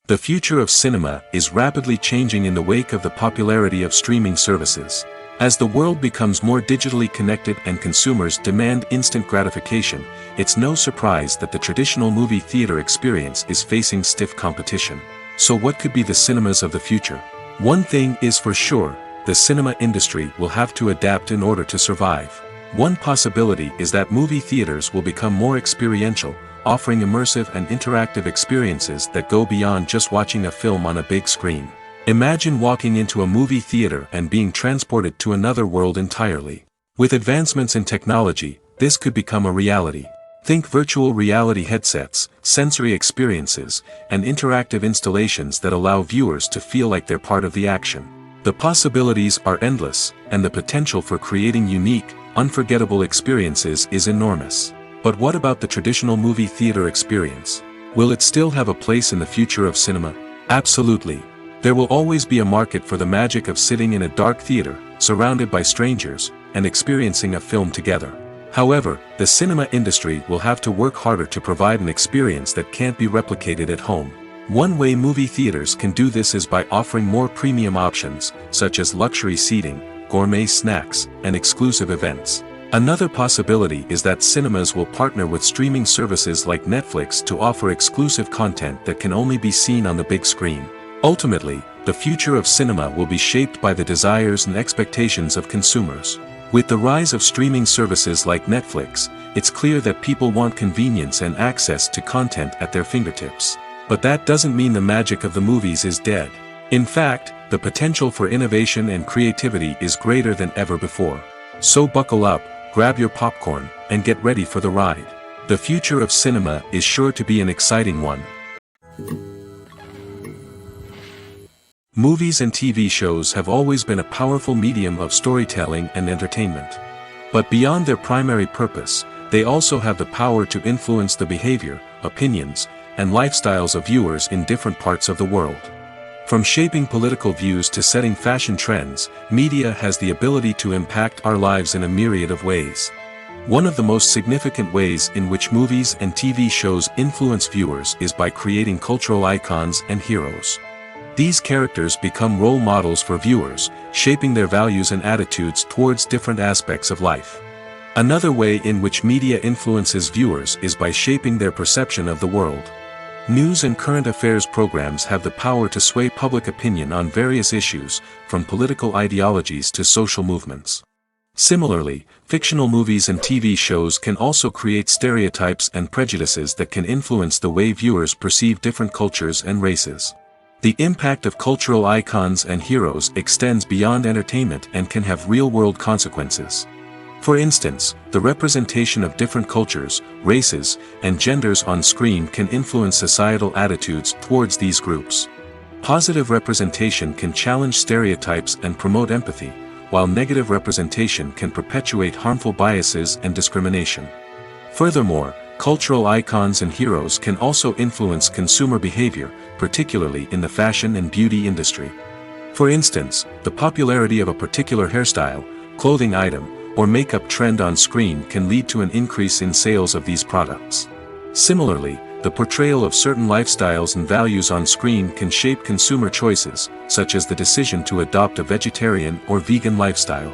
Speaker 1: The future of cinema is rapidly changing in the wake of the popularity of streaming services. As the world becomes more digitally connected and consumers demand instant gratification, it's no surprise that the traditional movie theater experience is facing stiff competition. So what could be the cinemas of the future? One thing is for sure, the cinema industry will have to adapt in order to survive. One possibility is that movie theaters will become more experiential, offering immersive and interactive experiences that go beyond just watching a film on a big screen. Imagine walking into a movie theater and being transported to another world entirely. With advancements in technology, this could become a reality. Think virtual reality headsets, sensory experiences, and interactive installations that allow viewers to feel like they're part of the action. The possibilities are endless, and the potential for creating unique, unforgettable experiences is enormous. But what about the traditional movie theater experience? Will it still have a place in the future of cinema? Absolutely. There will always be a market for the magic of sitting in a dark theater, surrounded by strangers, and experiencing a film together. However, the cinema industry will have to work harder to provide an experience that can't be replicated at home. One way movie theaters can do this is by offering more premium options, such as luxury seating, gourmet snacks, and exclusive events. Another possibility is that cinemas will partner with streaming services like Netflix to offer exclusive content that can only be seen on the big screen. Ultimately, the future of cinema will be shaped by the desires and expectations of consumers. With the rise of streaming services like Netflix, it's clear that people want convenience and access to content at their fingertips. But that doesn't mean the magic of the movies is dead. In fact, the potential for innovation and creativity is greater than ever before. So buckle up, grab your popcorn, and get ready for the ride. The future of cinema is sure to be an exciting one. Movies and TV shows have always been a powerful medium of storytelling and entertainment. But beyond their primary purpose, they also have the power to influence the behavior, opinions, and lifestyles of viewers in different parts of the world. From shaping political views to setting fashion trends, media has the ability to impact our lives in a myriad of ways. One of the most significant ways in which movies and TV shows influence viewers is by creating cultural icons and heroes. These characters become role models for viewers, shaping their values and attitudes towards different aspects of life. Another way in which media influences viewers is by shaping their perception of the world. News and current affairs programs have the power to sway public opinion on various issues, from political ideologies to social movements. Similarly, fictional movies and TV shows can also create stereotypes and prejudices that can influence the way viewers perceive different cultures and races. The impact of cultural icons and heroes extends beyond entertainment and can have real-world consequences. For instance, the representation of different cultures, races, and genders on screen can influence societal attitudes towards these groups. Positive representation can challenge stereotypes and promote empathy, while negative representation can perpetuate harmful biases and discrimination. Furthermore, cultural icons and heroes can also influence consumer behavior, particularly in the fashion and beauty industry. For instance, the popularity of a particular hairstyle, clothing item, or makeup trend on screen can lead to an increase in sales of these products. Similarly, the portrayal of certain lifestyles and values on screen can shape consumer choices, such as the decision to adopt a vegetarian or vegan lifestyle.